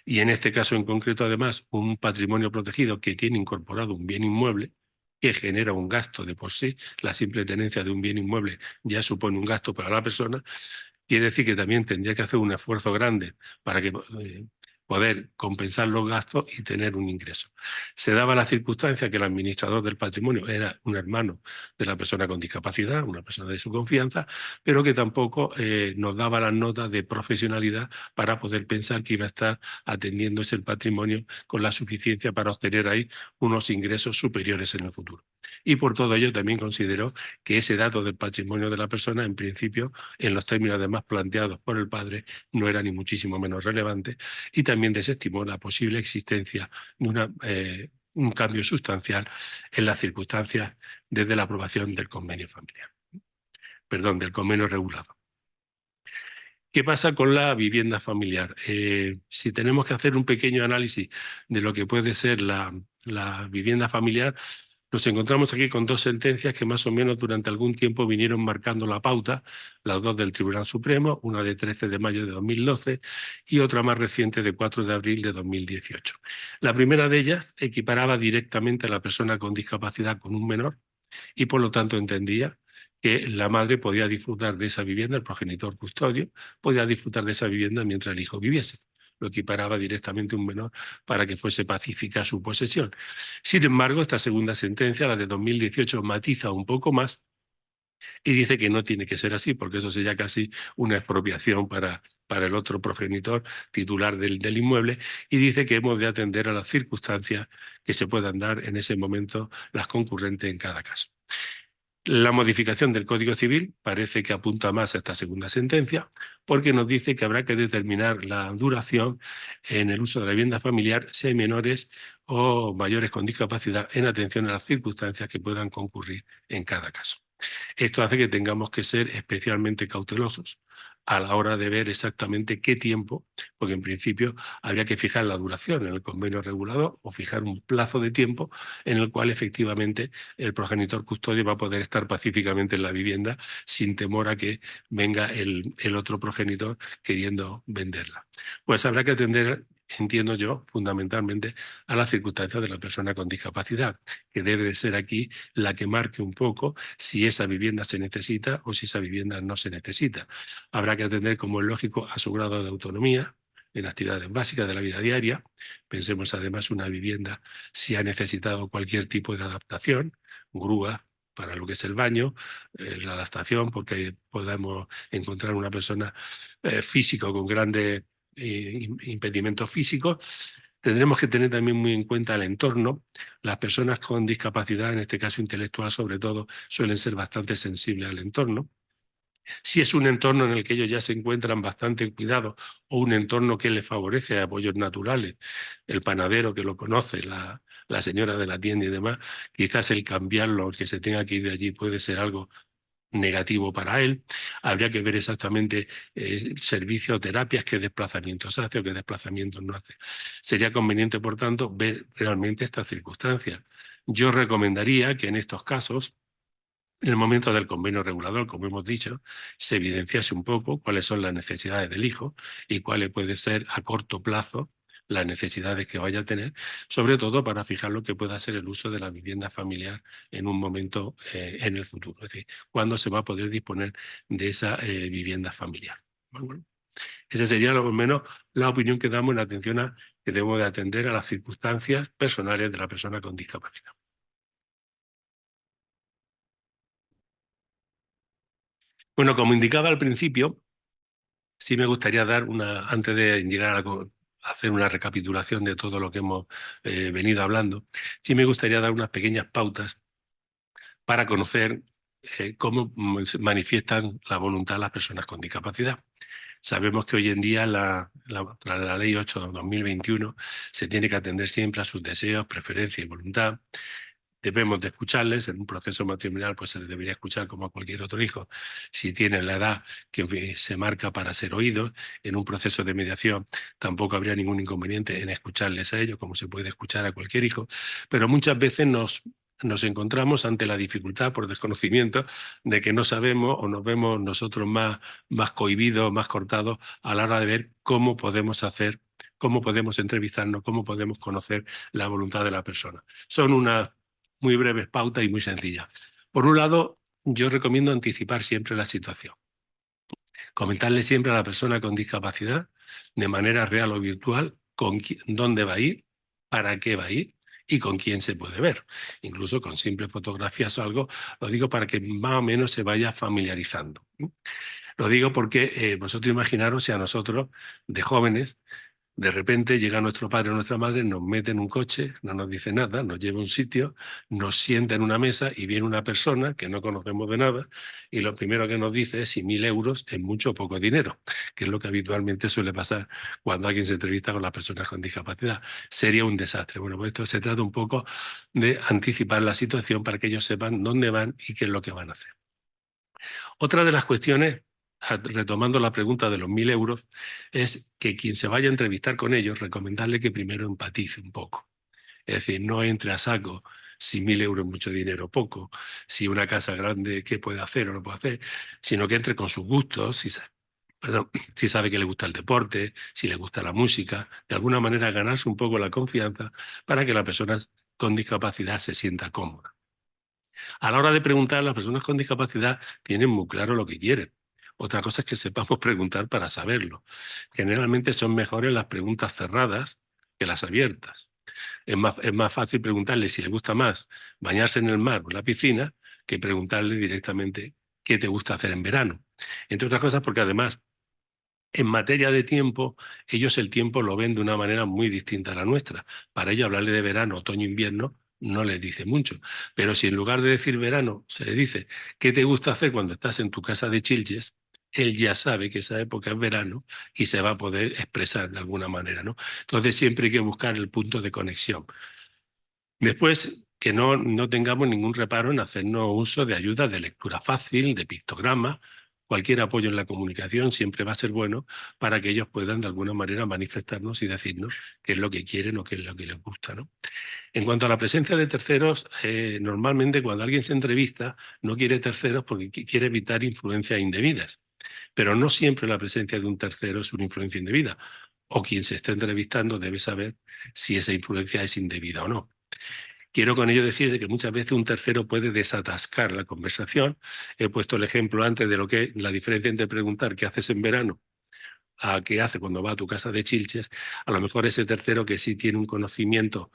Y en este caso en concreto, además, un patrimonio protegido que tiene incorporado un bien inmueble que genera un gasto de por sí, la simple tenencia de un bien inmueble ya supone un gasto para la persona, quiere decir que también tendría que hacer un esfuerzo grande para que, poder compensar los gastos y tener un ingreso. Se daba la circunstancia que el administrador del patrimonio era un hermano de la persona con discapacidad, una persona de su confianza, pero que tampoco nos daba las notas de profesionalidad para poder pensar que iba a estar atendiendo ese patrimonio con la suficiencia para obtener ahí unos ingresos superiores en el futuro. Y por todo ello también consideró que ese dato del patrimonio de la persona, en principio, en los términos además planteados por el padre, no era ni muchísimo menos relevante y también desestimó la posible existencia de un cambio sustancial en las circunstancias desde la aprobación del convenio familiar, perdón, del convenio regulado. ¿Qué pasa con la vivienda familiar? Si tenemos que hacer un pequeño análisis de lo que puede ser la vivienda familiar, nos encontramos aquí con dos sentencias que más o menos durante algún tiempo vinieron marcando la pauta, las dos del Tribunal Supremo, una de 13 de mayo de 2012 y otra más reciente de 4 de abril de 2018. La primera de ellas equiparaba directamente a la persona con discapacidad con un menor y por lo tanto entendía que la madre podía disfrutar de esa vivienda, el progenitor custodio, podía disfrutar de esa vivienda mientras el hijo viviese. Lo equiparaba directamente a un menor para que fuese pacífica su posesión. Sin embargo, esta segunda sentencia, la de 2018, matiza un poco más Y dice que no tiene que ser así, porque eso sería casi una expropiación para el otro progenitor titular del inmueble, y dice que hemos de atender a las circunstancias que se puedan dar en ese momento, las concurrentes en cada caso. La modificación del Código Civil parece que apunta más a esta segunda sentencia, porque nos dice que habrá que determinar la duración en el uso de la vivienda familiar si hay menores o mayores con discapacidad en atención a las circunstancias que puedan concurrir en cada caso. Esto hace que tengamos que ser especialmente cautelosos a la hora de ver exactamente qué tiempo, porque en principio habría que fijar la duración en el convenio regulador o fijar un plazo de tiempo en el cual efectivamente el progenitor custodio va a poder estar pacíficamente en la vivienda sin temor a que venga el otro progenitor queriendo venderla. Pues habrá que atender, entiendo yo, fundamentalmente a las circunstancias de la persona con discapacidad, que debe de ser aquí la que marque un poco si esa vivienda se necesita o si esa vivienda no se necesita. Habrá que atender, como es lógico, a su grado de autonomía en actividades básicas de la vida diaria. Pensemos además una vivienda si ha necesitado cualquier tipo de adaptación, grúa para lo que es el baño, la adaptación porque podamos encontrar una persona física con grandes impedimentos físicos. Tendremos que tener también muy en cuenta el entorno. Las personas con discapacidad, en este caso intelectual sobre todo, suelen ser bastante sensibles al entorno. Si es un entorno en el que ellos ya se encuentran bastante cuidados o un entorno que les favorece apoyos naturales, el panadero que lo conoce, la señora de la tienda y demás, quizás el cambiarlo, el que se tenga que ir de allí puede ser algo negativo para él. Habría que ver exactamente servicios o terapias, qué desplazamientos hace o qué desplazamientos no hace. Sería conveniente, por tanto, ver realmente estas circunstancias. Yo recomendaría que en estos casos, en el momento del convenio regulador, como hemos dicho, se evidenciase un poco cuáles son las necesidades del hijo y cuáles pueden ser a corto plazo las necesidades que vaya a tener, sobre todo para fijar lo que pueda ser el uso de la vivienda familiar en un momento en el futuro, es decir, cuándo se va a poder disponer de esa vivienda familiar. Bueno, esa sería lo menos la opinión que damos en atención a que debemos de atender a las circunstancias personales de la persona con discapacidad. Bueno, como indicaba al principio, sí me gustaría dar antes de llegar a hacer una recapitulación de todo lo que hemos venido hablando, sí me gustaría dar unas pequeñas pautas para conocer cómo se manifiestan la voluntad las personas con discapacidad. Sabemos que hoy en día, tras la Ley 8 de 2021, se tiene que atender siempre a sus deseos, preferencias y voluntad. Debemos de escucharles. En un proceso matrimonial pues se les debería escuchar como a cualquier otro hijo si tienen la edad que se marca para ser oídos. En un proceso de mediación tampoco habría ningún inconveniente en escucharles a ellos como se puede escuchar a cualquier hijo, pero muchas veces nos encontramos ante la dificultad por desconocimiento de que no sabemos o nos vemos nosotros más cohibidos, más cortados a la hora de ver cómo podemos hacer, cómo podemos entrevistarnos, cómo podemos conocer la voluntad de la persona. Son unas muy breves pautas y muy sencillas. Por un lado, yo recomiendo anticipar siempre la situación. Comentarle siempre a la persona con discapacidad, de manera real o virtual, dónde va a ir, para qué va a ir y con quién se puede ver. Incluso con simples fotografías o algo, lo digo para que más o menos se vaya familiarizando. Lo digo porque vosotros imaginaros si a nosotros, de jóvenes, de repente llega nuestro padre o nuestra madre, nos mete en un coche, no nos dice nada, nos lleva a un sitio, nos sienta en una mesa y viene una persona que no conocemos de nada y lo primero que nos dice es si 1.000 euros es mucho o poco dinero, que es lo que habitualmente suele pasar cuando alguien se entrevista con las personas con discapacidad. Sería un desastre. Bueno, pues esto se trata un poco de anticipar la situación para que ellos sepan dónde van y qué es lo que van a hacer. Otra de las cuestiones, retomando la pregunta de los 1.000 euros, es que quien se vaya a entrevistar con ellos, recomendarle que primero empatice un poco. Es decir, no entre a saco si 1.000 euros es mucho dinero o poco, si una casa grande qué puede hacer o no puede hacer, sino que entre con sus gustos, perdón, si sabe que le gusta el deporte, si le gusta la música, de alguna manera ganarse un poco la confianza para que la persona con discapacidad se sienta cómoda. A la hora de preguntar, las personas con discapacidad tienen muy claro lo que quieren. Otra cosa es que sepamos preguntar para saberlo. Generalmente son mejores las preguntas cerradas que las abiertas. Es más fácil preguntarle si le gusta más bañarse en el mar o en la piscina que preguntarle directamente qué te gusta hacer en verano. Entre otras cosas porque además en materia de tiempo, ellos el tiempo lo ven de una manera muy distinta a la nuestra. Para ellos hablarle de verano, otoño, invierno no les dice mucho. Pero si en lugar de decir verano se le dice qué te gusta hacer cuando estás en tu casa de Chilches, él ya sabe que esa época es verano y se va a poder expresar de alguna manera, ¿no? Entonces siempre hay que buscar el punto de conexión. Después, que no tengamos ningún reparo en hacernos uso de ayudas de lectura fácil, de pictogramas. Cualquier apoyo en la comunicación siempre va a ser bueno para que ellos puedan de alguna manera manifestarnos y decirnos qué es lo que quieren o qué es lo que les gusta, ¿no? En cuanto a la presencia de terceros, normalmente cuando alguien se entrevista no quiere terceros porque quiere evitar influencias indebidas, pero no siempre la presencia de un tercero es una influencia indebida, o quien se está entrevistando debe saber si esa influencia es indebida o no. Quiero con ello decir que muchas veces un tercero puede desatascar la conversación. He puesto el ejemplo antes de lo que la diferencia entre preguntar qué haces en verano a qué hace cuando va a tu casa de Chilches. A lo mejor ese tercero que sí tiene un conocimiento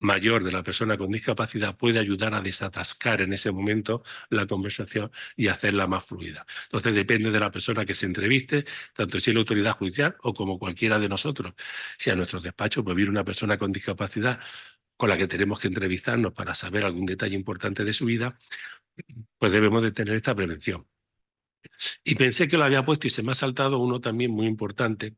mayor de la persona con discapacidad puede ayudar a desatascar en ese momento la conversación y hacerla más fluida. Entonces depende de la persona que se entreviste, tanto si es la autoridad judicial o como cualquiera de nosotros. Si a nuestros despachos pues viene una persona con discapacidad con la que tenemos que entrevistarnos para saber algún detalle importante de su vida, pues debemos de tener esta prevención. Y pensé que lo había puesto y se me ha saltado uno también muy importante,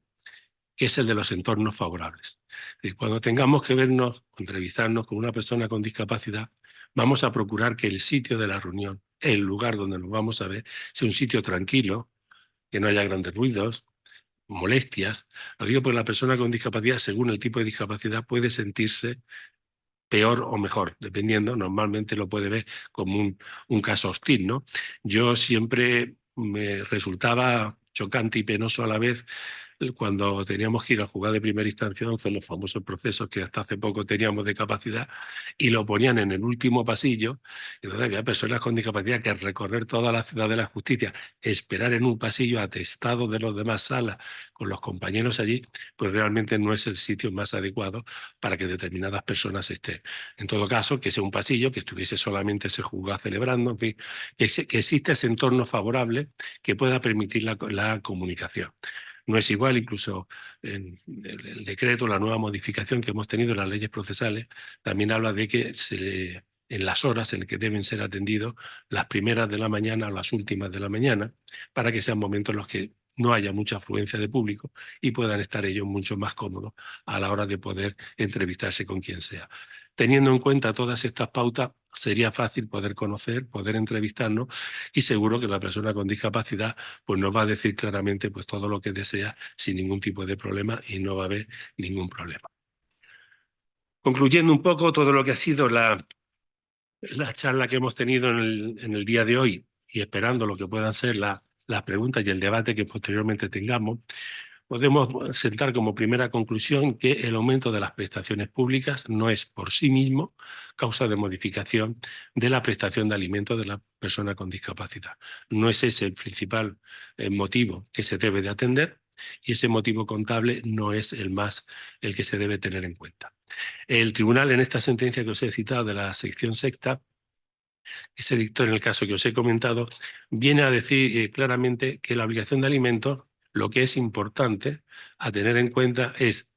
que es el de los entornos favorables. Y cuando tengamos que vernos o entrevistarnos con una persona con discapacidad, vamos a procurar que el sitio de la reunión, el lugar donde nos vamos a ver, sea un sitio tranquilo, que no haya grandes ruidos, molestias. Lo digo porque la persona con discapacidad, según el tipo de discapacidad, puede sentirse peor o mejor, dependiendo, normalmente lo puede ver como un caso hostil, ¿no? Yo siempre me resultaba chocante y penoso a la vez cuando teníamos que ir al juzgado de primera instancia, en los famosos procesos que hasta hace poco teníamos de capacidad, y lo ponían en el último pasillo, y entonces había personas con discapacidad que al recorrer toda la ciudad de la justicia, esperar en un pasillo atestado de los demás salas con los compañeros allí, pues realmente no es el sitio más adecuado para que determinadas personas estén. En todo caso, que sea un pasillo, que estuviese solamente ese juzgado celebrando, en fin, que exista ese entorno favorable que pueda permitir la comunicación. No es igual, incluso en el decreto, la nueva modificación que hemos tenido en las leyes procesales, también habla de que en las horas en las que deben ser atendidos, las primeras de la mañana o las últimas de la mañana, para que sean momentos en los que no haya mucha afluencia de público y puedan estar ellos mucho más cómodos a la hora de poder entrevistarse con quien sea. Teniendo en cuenta todas estas pautas, sería fácil poder conocer, poder entrevistarnos y seguro que la persona con discapacidad pues nos va a decir claramente pues todo lo que desea sin ningún tipo de problema y no va a haber ningún problema. Concluyendo un poco todo lo que ha sido la charla que hemos tenido en el día de hoy y esperando lo que puedan ser las preguntas y el debate que posteriormente tengamos, podemos sentar como primera conclusión que el aumento de las prestaciones públicas no es por sí mismo causa de modificación de la prestación de alimentos de la persona con discapacidad. No es ese el principal motivo que se debe de atender y ese motivo contable no es el que se debe tener en cuenta. El tribunal, en esta sentencia que os he citado de la sección sexta, que se dictó en el caso que os he comentado, viene a decir claramente que la obligación de alimentos, lo que es importante a tener en cuenta es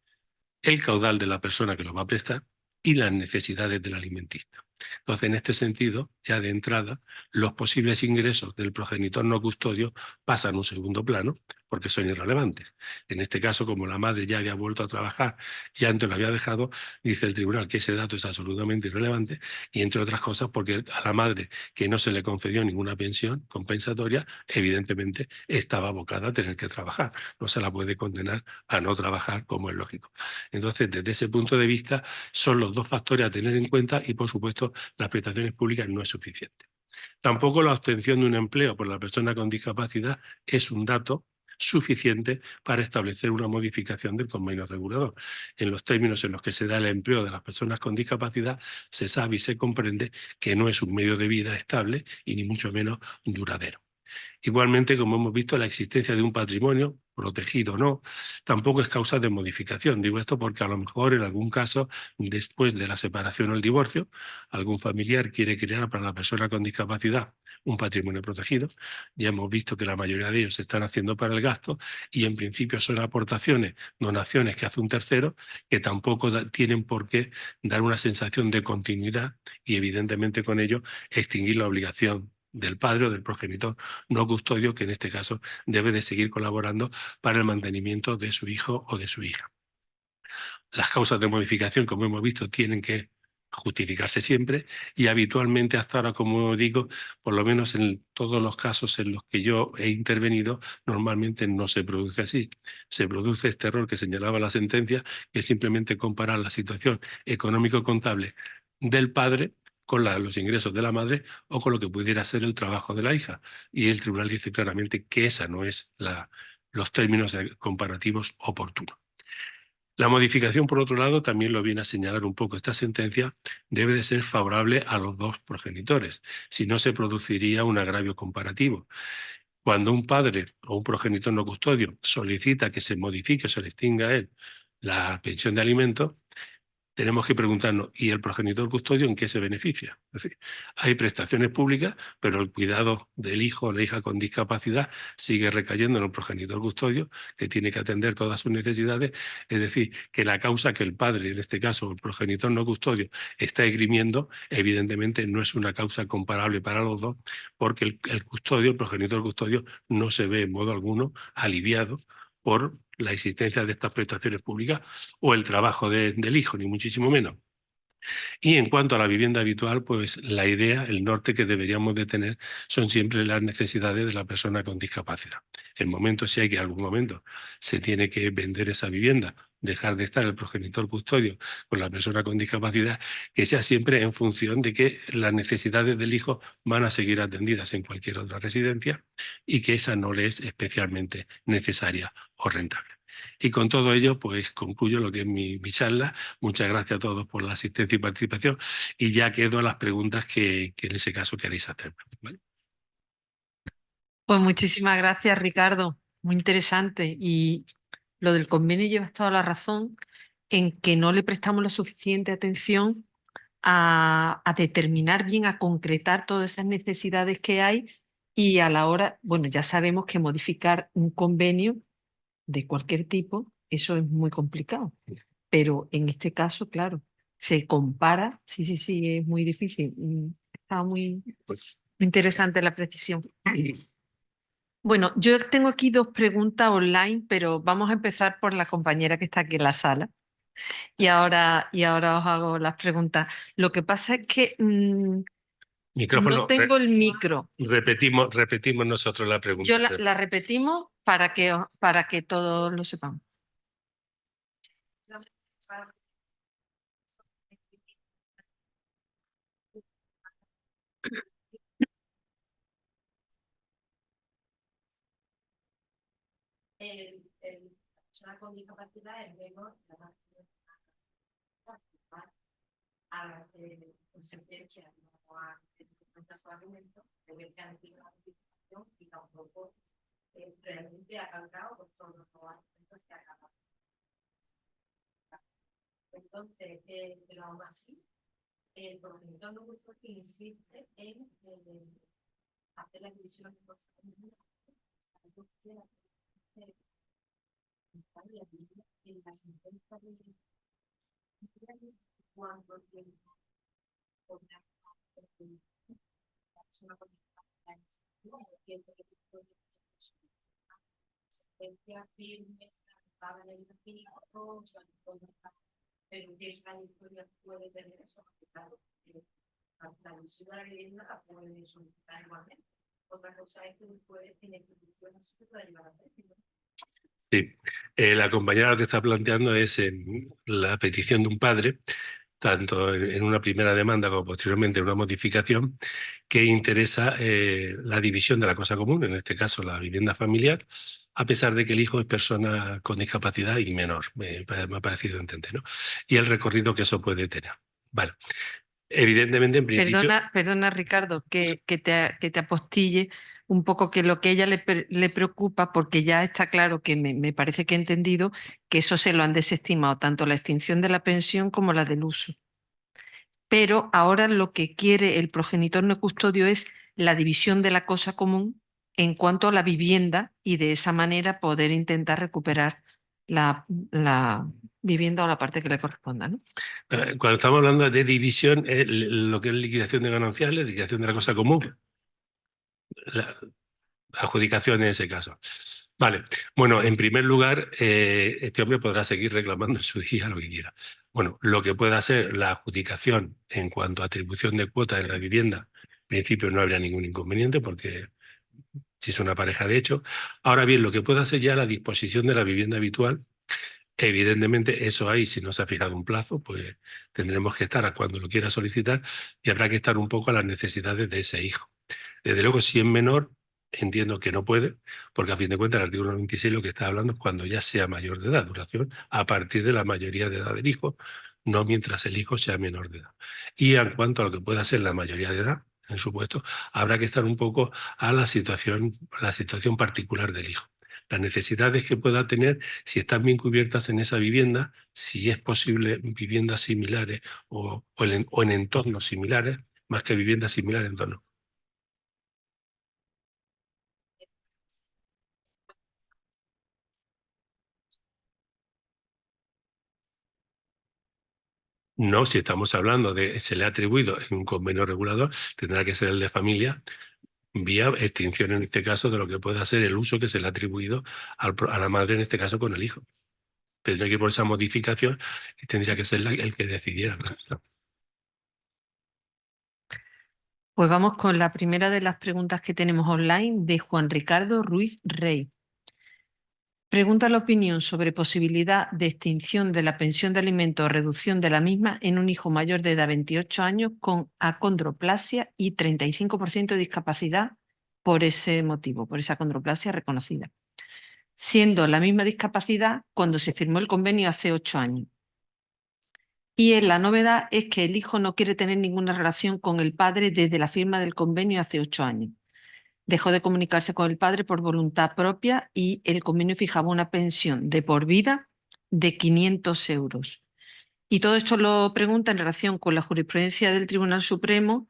el caudal de la persona que lo va a prestar y las necesidades del alimentista. Entonces, en este sentido, ya de entrada, los posibles ingresos del progenitor no custodio pasan a un segundo plano porque son irrelevantes. En este caso, como la madre ya había vuelto a trabajar y antes lo había dejado, dice el tribunal que ese dato es absolutamente irrelevante y, entre otras cosas, porque a la madre que no se le concedió ninguna pensión compensatoria, evidentemente estaba abocada a tener que trabajar. No se la puede condenar a no trabajar, como es lógico. Entonces, desde ese punto de vista, son los dos factores a tener en cuenta y, por supuesto, las prestaciones públicas no es suficiente. Tampoco la obtención de un empleo por la persona con discapacidad es un dato suficiente para establecer una modificación del convenio regulador. En los términos en los que se da el empleo de las personas con discapacidad, se sabe y se comprende que no es un medio de vida estable y ni mucho menos duradero. Igualmente, como hemos visto, la existencia de un patrimonio, protegido o no, tampoco es causa de modificación. Digo esto porque a lo mejor en algún caso, después de la separación o el divorcio, algún familiar quiere crear para la persona con discapacidad un patrimonio protegido. Ya hemos visto que la mayoría de ellos se están haciendo para el gasto y en principio son aportaciones, donaciones que hace un tercero que tampoco tienen por qué dar una sensación de continuidad y evidentemente con ello extinguir la obligación del padre o del progenitor no custodio, que en este caso debe de seguir colaborando para el mantenimiento de su hijo o de su hija. Las causas de modificación, como hemos visto, tienen que justificarse siempre y habitualmente hasta ahora, como digo, por lo menos en todos los casos en los que yo he intervenido, normalmente no se produce así. Se produce este error que señalaba la sentencia, que es simplemente comparar la situación económico-contable del padre con los ingresos de la madre o con lo que pudiera ser el trabajo de la hija. Y el tribunal dice claramente que esa no es los términos comparativos oportunos. La modificación, por otro lado, también lo viene a señalar un poco esta sentencia, debe de ser favorable a los dos progenitores, si no se produciría un agravio comparativo. Cuando un padre o un progenitor no custodio solicita que se modifique o se le extinga a él la pensión de alimentos, tenemos que preguntarnos, ¿y el progenitor custodio en qué se beneficia? Es decir, hay prestaciones públicas, pero el cuidado del hijo o la hija con discapacidad sigue recayendo en el progenitor custodio, que tiene que atender todas sus necesidades. Es decir, que la causa que el padre, en este caso el progenitor no custodio, está esgrimiendo, evidentemente no es una causa comparable para los dos, porque el custodio, el progenitor custodio, no se ve en modo alguno aliviado por la existencia de estas prestaciones públicas o el trabajo del hijo, ni muchísimo menos. Y en cuanto a la vivienda habitual, pues la idea, el norte que deberíamos de tener son siempre las necesidades de la persona con discapacidad. En momentos, si hay que en algún momento se tiene que vender esa vivienda, dejar de estar el progenitor custodio con la persona con discapacidad, que sea siempre en función de que las necesidades del hijo van a seguir atendidas en cualquier otra residencia y que esa no le es especialmente necesaria o rentable. Y con todo ello, pues concluyo lo que es mi charla. Muchas gracias a todos por la asistencia y participación y ya quedo a las preguntas que en ese caso queréis hacer. ¿Vale? Pues muchísimas gracias, Ricardo. Muy interesante. Y lo del convenio llevas toda la razón en que no le prestamos la suficiente atención a determinar bien, a concretar todas esas necesidades que hay y a la hora, bueno, ya sabemos que modificar un convenio de cualquier tipo, eso es muy complicado. Pero en este caso, claro, se compara, sí, sí, sí, es muy difícil. Está muy Pues, interesante la precisión. Bueno, yo tengo aquí dos preguntas online, pero vamos a empezar por la compañera que está aquí en la sala y ahora os hago las preguntas. Lo que pasa es que no micrófono, tengo el micro. repetimos nosotros la Yo pregunta. la repetimos para que todos lo sepamos. La persona con discapacidad es menor a la sentencia no a cuenta su argumento, debe que han tenido la notificación y tampoco realmente ha cargado por todos los argumentos que ha cargado. Entonces, pero aún así, el progenitor no gusto que insiste en hacer la división de cosas en la sentencia de cuánto tiempo podrá la persona con discapacidad sentencia firme, paga el artículo, pero que esa historia puede tener eso, porque claro, la visión de la vivienda la puede solicitar igualmente. Otra cosa es que después en instituciones se puede llevar a precio. Sí, la compañera lo que está planteando es en la petición de un padre, tanto en una primera demanda como posteriormente en una modificación, que interesa la división de la cosa común, en este caso la vivienda familiar, a pesar de que el hijo es persona con discapacidad y menor, me ha parecido entender, ¿no? Y el recorrido que eso puede tener. Vale. Evidentemente, en principio. Perdona, Ricardo, que te apostille, un poco que lo que a ella le preocupa, porque ya está claro que me parece que he entendido que eso se lo han desestimado, tanto la extinción de la pensión como la del uso. Pero ahora lo que quiere el progenitor no custodio es la división de la cosa común en cuanto a la vivienda y de esa manera poder intentar recuperar la vivienda o la parte que le corresponda, ¿no? Cuando estamos hablando de división, es lo que es liquidación de gananciales, liquidación de la cosa común, la adjudicación en ese caso. Vale, bueno, en primer lugar, este hombre podrá seguir reclamando en su día lo que quiera. Bueno, lo que pueda ser la adjudicación en cuanto a atribución de cuota en la vivienda, en principio no habría ningún inconveniente porque si es una pareja de hecho. Ahora bien, lo que pueda ser ya la disposición de la vivienda habitual, evidentemente eso ahí, si no se ha fijado un plazo, pues tendremos que estar a cuando lo quiera solicitar y habrá que estar un poco a las necesidades de ese hijo. Desde luego, si es menor, entiendo que no puede, porque a fin de cuentas el artículo 96 lo que está hablando es cuando ya sea mayor de edad, duración a partir de la mayoría de edad del hijo, no mientras el hijo sea menor de edad. Y en cuanto a lo que pueda ser la mayoría de edad, en su puesto, habrá que estar un poco a la situación particular del hijo. Las necesidades que pueda tener, si están bien cubiertas en esa vivienda, si es posible viviendas similares o en entornos similares, más que viviendas similares, entornos. No, si estamos hablando de se le ha atribuido en un convenio regulador, tendrá que ser el de familia vía extinción en este caso de lo que pueda ser el uso que se le ha atribuido a la madre, en este caso con el hijo. Tendría que ir por esa modificación y tendría que ser el que decidiera. Claro. Pues vamos con la primera de las preguntas que tenemos online de Juan Ricardo Ruiz Rey. Pregunta la opinión sobre posibilidad de extinción de la pensión de alimentos o reducción de la misma en un hijo mayor de edad 28 años con acondroplasia y 35% de discapacidad por ese motivo, por esa acondroplasia reconocida, siendo la misma discapacidad cuando se firmó el convenio hace 8 años. Y la novedad es que el hijo no quiere tener ninguna relación con el padre desde la firma del convenio hace 8 años. Dejó de comunicarse con el padre por voluntad propia y el convenio fijaba una pensión de por vida de 500 euros. Y todo esto lo pregunta en relación con la jurisprudencia del Tribunal Supremo,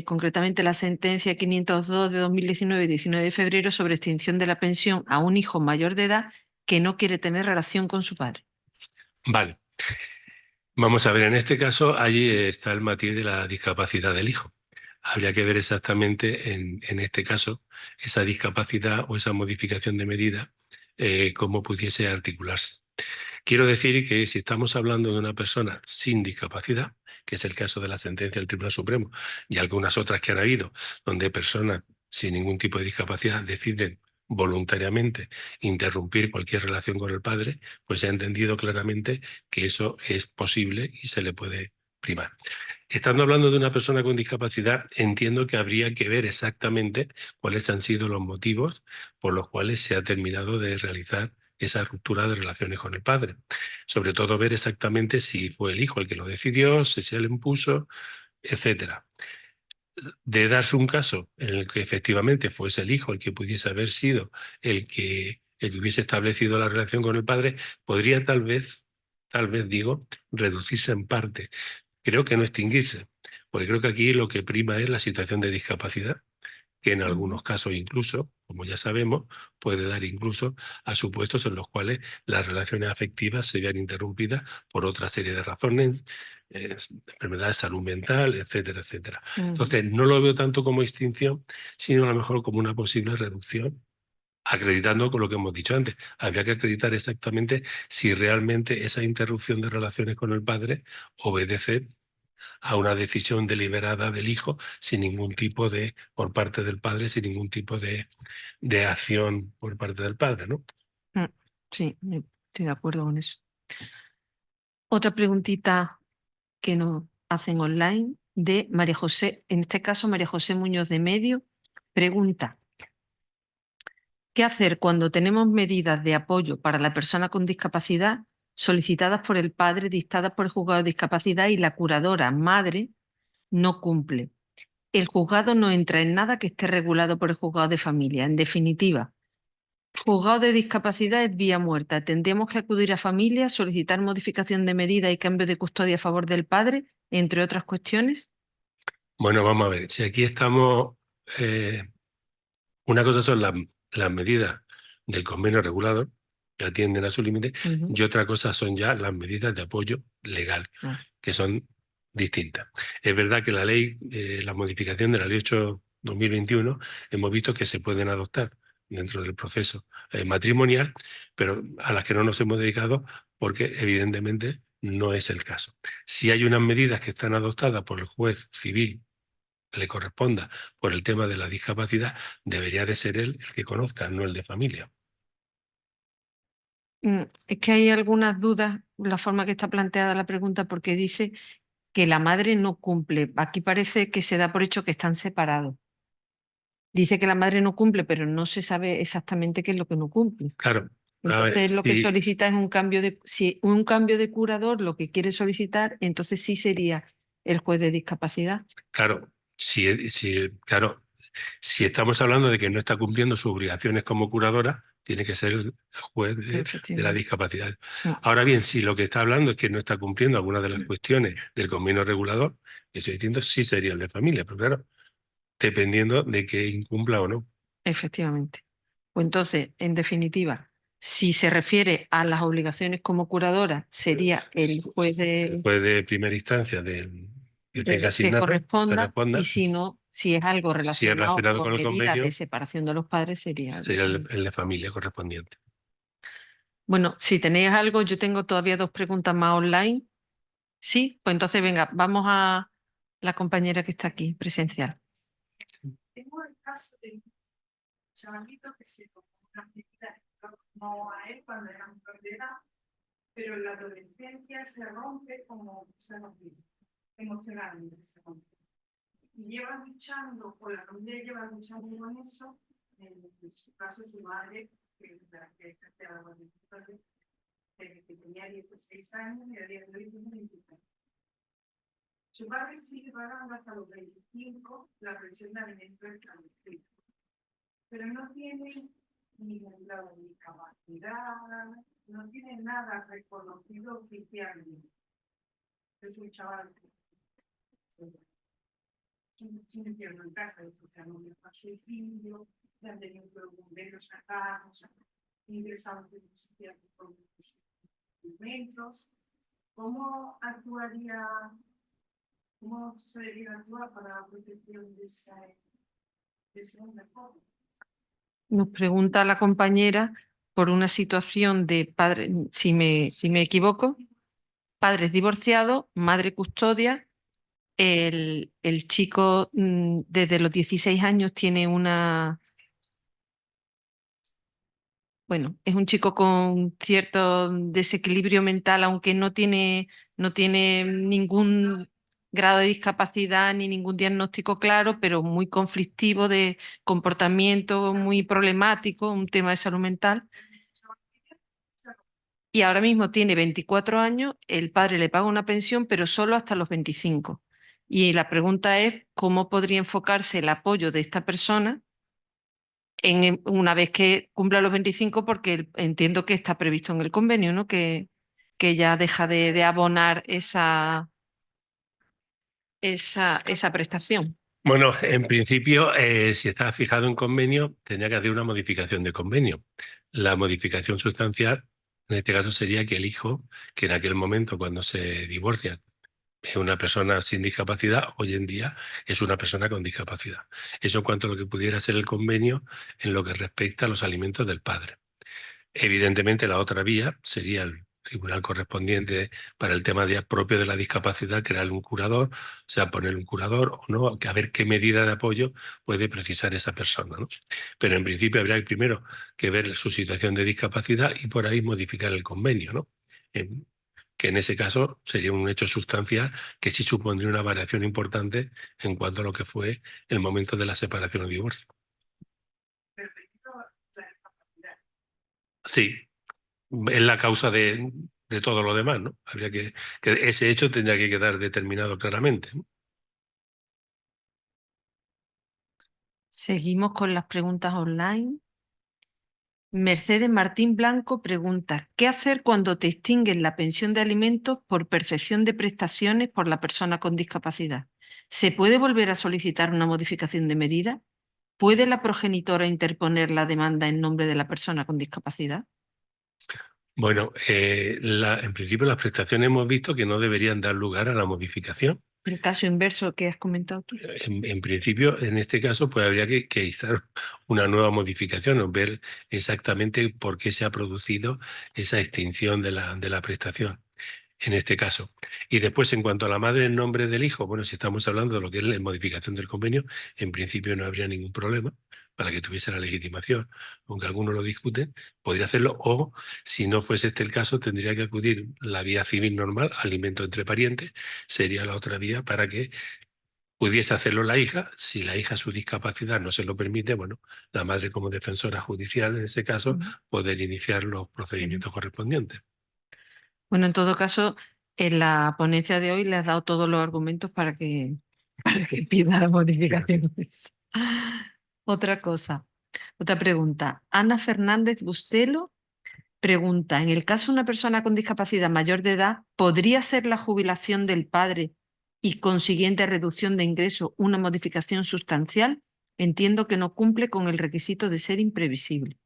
concretamente la sentencia 502 de 2019, 19 de febrero, sobre extinción de la pensión a un hijo mayor de edad que no quiere tener relación con su padre. Vale. Vamos a ver, en este caso, allí está el matiz de la discapacidad del hijo. Habría que ver exactamente en este caso esa discapacidad o esa modificación de medida, cómo pudiese articularse. Quiero decir que si estamos hablando de una persona sin discapacidad, que es el caso de la sentencia del Tribunal Supremo y algunas otras que han habido, donde personas sin ningún tipo de discapacidad deciden voluntariamente interrumpir cualquier relación con el padre, pues se ha entendido claramente que eso es posible y se le puede primar. Estando hablando de una persona con discapacidad, entiendo que habría que ver exactamente cuáles han sido los motivos por los cuales se ha terminado de realizar esa ruptura de relaciones con el padre. Sobre todo ver exactamente si fue el hijo el que lo decidió, si se le impuso, etcétera. De darse un caso en el que efectivamente fuese el hijo el que pudiese haber sido el que hubiese establecido la relación con el padre, podría tal vez digo, reducirse en parte. Creo que no extinguirse, porque creo que aquí lo que prima es la situación de discapacidad, que en algunos casos incluso, como ya sabemos, puede dar incluso a supuestos en los cuales las relaciones afectivas se vean interrumpidas por otra serie de razones, enfermedades de salud mental, etcétera, etcétera. Entonces, no lo veo tanto como extinción, sino a lo mejor como una posible reducción, acreditando con lo que hemos dicho antes. Habría que acreditar exactamente si realmente esa interrupción de relaciones con el padre obedece a una decisión deliberada del hijo sin ningún tipo de, por parte del padre, sin ningún tipo de acción por parte del padre, ¿no? Sí, estoy de acuerdo con eso. Otra preguntita que nos hacen online de María José, en este caso María José Muñoz de Medio, pregunta: ¿qué hacer cuando tenemos medidas de apoyo para la persona con discapacidad solicitadas por el padre, dictadas por el juzgado de discapacidad y la curadora madre no cumple? el juzgado no entra en nada que esté regulado por el juzgado de familia. En definitiva, juzgado de discapacidad es vía muerta. Tendríamos que acudir a familia, solicitar modificación de medida y cambio de custodia a favor del padre, entre otras cuestiones. Bueno, vamos a ver, si aquí estamos, una cosa son las medidas del convenio regulador que atienden a su límite Ujú, y otra cosa son ya las medidas de apoyo legal, claro. que son distintas. Es verdad que la ley, la modificación de la ley 8/2021, hemos visto que se pueden adoptar dentro del proceso matrimonial, pero a las que no nos hemos dedicado porque evidentemente no es el caso. Si hay unas medidas que están adoptadas por el juez civil le corresponda por el tema de la discapacidad, debería de ser él el que conozca, no el de familia. Es que hay algunas dudas, la forma que está planteada la pregunta, porque dice que la madre no cumple. Aquí parece que se da por hecho que están separados. Dice que la madre no cumple, pero no se sabe exactamente qué es lo que no cumple. Claro, a ver, Entonces lo que si, solicita es un cambio de, si un cambio de curador lo que quiere solicitar, entonces sí sería el juez de discapacidad. claro, claro, si estamos hablando de que no está cumpliendo sus obligaciones como curadora, tiene que ser el juez de la Efectivamente. discapacidad. Mm, Ahora bien, si lo que está hablando es que no está cumpliendo algunas de las cuestiones del convenio regulador, eso distinto sí sería el de familia, pero claro, dependiendo de que incumpla o no. efectivamente. Pues entonces, en definitiva, si se refiere a las obligaciones como curadora, sería el juez El juez de primera instancia que tenga que asignado, que corresponda, y responda. si no, si es algo Si es relacionado relacionado con con el medidas de convenio, separación de los padres, sería el de sería familia. el de familia correspondiente. Bueno, si tenéis algo, yo tengo todavía dos preguntas más online. Sí, pues entonces venga, vamos a la compañera que está aquí, presencial. Tengo el caso de un chavalito que se tomó una medida como a él cuando era un de edad, pero en la adolescencia se rompe como se rompe, emocionalmente se rompe. Y lleva luchando, o la familia lleva luchando con eso, en su caso su madre, que desde que tenía 16 años y a día de hoy tiene 23. Su padre sigue pagando hasta los 25 la pensión de alimentos establecidos, pero no tiene ningún grado de discapacidad, no tiene nada reconocido oficialmente. Es un chaval que sin infierno en casa, escuchando a suicidio, le han tenido que bomberos sacar, o sea, ingresados en psiquiátrico con sus alimentos. ¿Cómo actuaría, cómo se debería actuar para la protección de ese hombre joven? Nos pregunta la compañera por una situación de padre, si me equivoco, padres divorciados, madre custodia. El chico desde los 16 años tiene bueno, es un chico con cierto desequilibrio mental, aunque no tiene ningún grado de discapacidad ni ningún diagnóstico claro, pero muy conflictivo de comportamiento, muy problemático, un tema de salud mental. Y ahora mismo tiene 24 años, el padre le paga una pensión, pero solo hasta los 25. Y la pregunta es, ¿cómo podría enfocarse el apoyo de esta persona una vez que cumpla los 25? Porque entiendo que está previsto en el convenio, ¿no? Que ya deja de abonar esa prestación. Bueno, en principio, si está fijado en convenio, tendría que hacer una modificación de convenio. La modificación sustancial, en este caso, sería que el hijo, que en aquel momento, cuando se divorcian, es una persona sin discapacidad, hoy en día es una persona con discapacidad. Eso en cuanto a lo que pudiera ser el convenio en lo que respecta a los alimentos del padre. Evidentemente, la otra vía sería el tribunal correspondiente para el tema propio de la discapacidad, crear un curador, o sea, poner un curador o no, a ver qué medida de apoyo puede precisar esa persona, ¿no? Pero en principio habría primero que ver su situación de discapacidad y por ahí modificar el convenio, ¿no? Que en ese caso sería un hecho sustancial que sí supondría una variación importante en cuanto a lo que fue el momento de la separación o divorcio. Sí, es la causa de todo lo demás, ¿no? Habría que ese hecho tendría que quedar determinado claramente, ¿no? Seguimos con las preguntas online. Mercedes Martín Blanco pregunta, ¿qué hacer cuando te extinguen la pensión de alimentos por percepción de prestaciones por la persona con discapacidad? ¿Se puede volver a solicitar una modificación de medida? ¿Puede la progenitora interponer la demanda en nombre de la persona con discapacidad? Bueno, en principio las prestaciones hemos visto que no deberían dar lugar a la modificación. El caso inverso que has comentado tú. En principio, en este caso, pues habría que izar una nueva modificación o ver exactamente por qué se ha producido esa extinción de la prestación, en este caso. Y después, en cuanto a la madre en nombre del hijo, bueno, si estamos hablando de lo que es la modificación del convenio, en principio no habría ningún problema para que tuviese la legitimación, aunque algunos lo discuten, podría hacerlo, o si no fuese este el caso, tendría que acudir la vía civil normal, alimento entre parientes, sería la otra vía para que pudiese hacerlo la hija. Si la hija su discapacidad no se lo permite, bueno, la madre como defensora judicial en ese caso poder iniciar los procedimientos correspondientes. Bueno, en todo caso, en la ponencia de hoy le has dado todos los argumentos para que pida la modificación. Otra cosa, otra pregunta. Ana Fernández Bustelo pregunta, en el caso de una persona con discapacidad mayor de edad, ¿podría ser la jubilación del padre y consiguiente reducción de ingreso una modificación sustancial? Entiendo que no cumple con el requisito de ser imprevisible.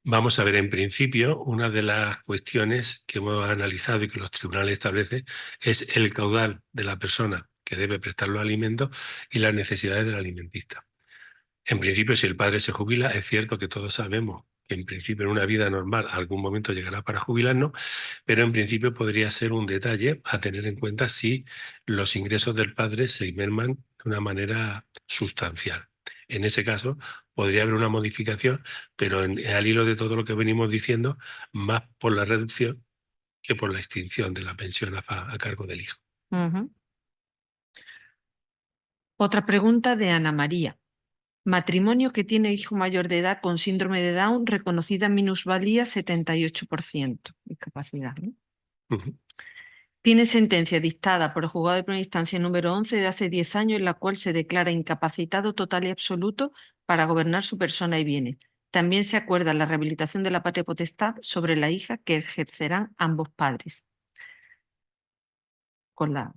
Vamos a ver, en principio, una de las cuestiones que hemos analizado y que los tribunales establecen es el caudal de la persona que debe prestar los alimentos y las necesidades del alimentista. En principio, si el padre se jubila, es cierto que todos sabemos que en principio en una vida normal algún momento llegará para jubilarnos, pero en principio podría ser un detalle a tener en cuenta si los ingresos del padre se merman de una manera sustancial. En ese caso, podría haber una modificación, pero al hilo de todo lo que venimos diciendo, más por la reducción que por la extinción de la pensión a cargo del hijo. Otra pregunta de Ana María. Matrimonio que tiene hijo mayor de edad con síndrome de Down, reconocida minusvalía 78%, discapacidad, ¿no? Tiene sentencia dictada por el juzgado de primera instancia número 11 de hace 10 años en la cual se declara incapacitado total y absoluto para gobernar su persona y bienes. También se acuerda la rehabilitación de la patria potestad sobre la hija que ejercerán ambos padres. Con la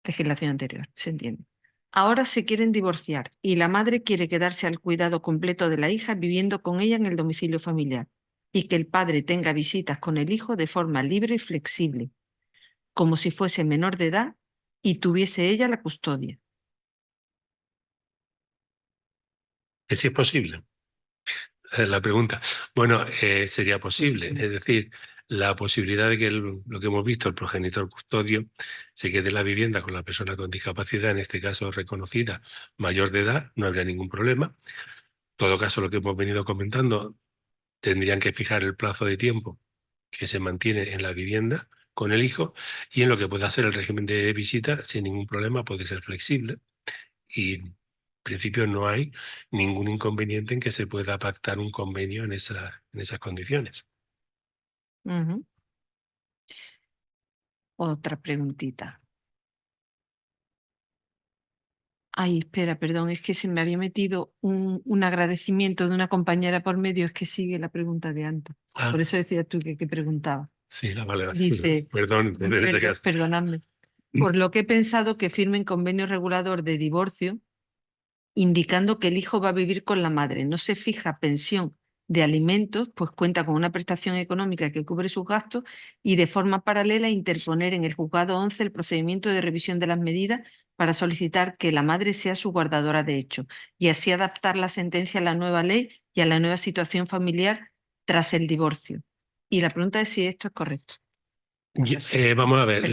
legislación anterior, se entiende. Ahora se quieren divorciar y la madre quiere quedarse al cuidado completo de la hija viviendo con ella en el domicilio familiar y que el padre tenga visitas con el hijo de forma libre y flexible, como si fuese menor de edad y tuviese ella la custodia. ¿Es si es posible? La pregunta. Bueno, sería posible. Es decir, la posibilidad de que lo que hemos visto, el progenitor custodio, se quede en la vivienda con la persona con discapacidad, en este caso reconocida, mayor de edad, no habría ningún problema. En todo caso, lo que hemos venido comentando, tendrían que fijar el plazo de tiempo que se mantiene en la vivienda con el hijo y en lo que pueda ser el régimen de visita, sin ningún problema, puede ser flexible. Y en principio no hay ningún inconveniente en que se pueda pactar un convenio en esas condiciones. Otra preguntita. Ay, espera, perdón, es que se me había metido un agradecimiento de una compañera por medio, es que sigue la pregunta de antes. Ah, Por eso decía tú que preguntaba. sí, vale. Dice, Perdón, en este caso. perdonadme, por lo que he pensado que firmen convenio regulador de divorcio indicando que el hijo va a vivir con la madre. No se fija pensión de alimentos, pues cuenta con una prestación económica que cubre sus gastos y de forma paralela interponer en el juzgado 11 el procedimiento de revisión de las medidas para solicitar que la madre sea su guardadora de hecho y así adaptar la sentencia a la nueva ley y a la nueva situación familiar tras el divorcio. Y la pregunta es si esto es correcto. Vamos a ver,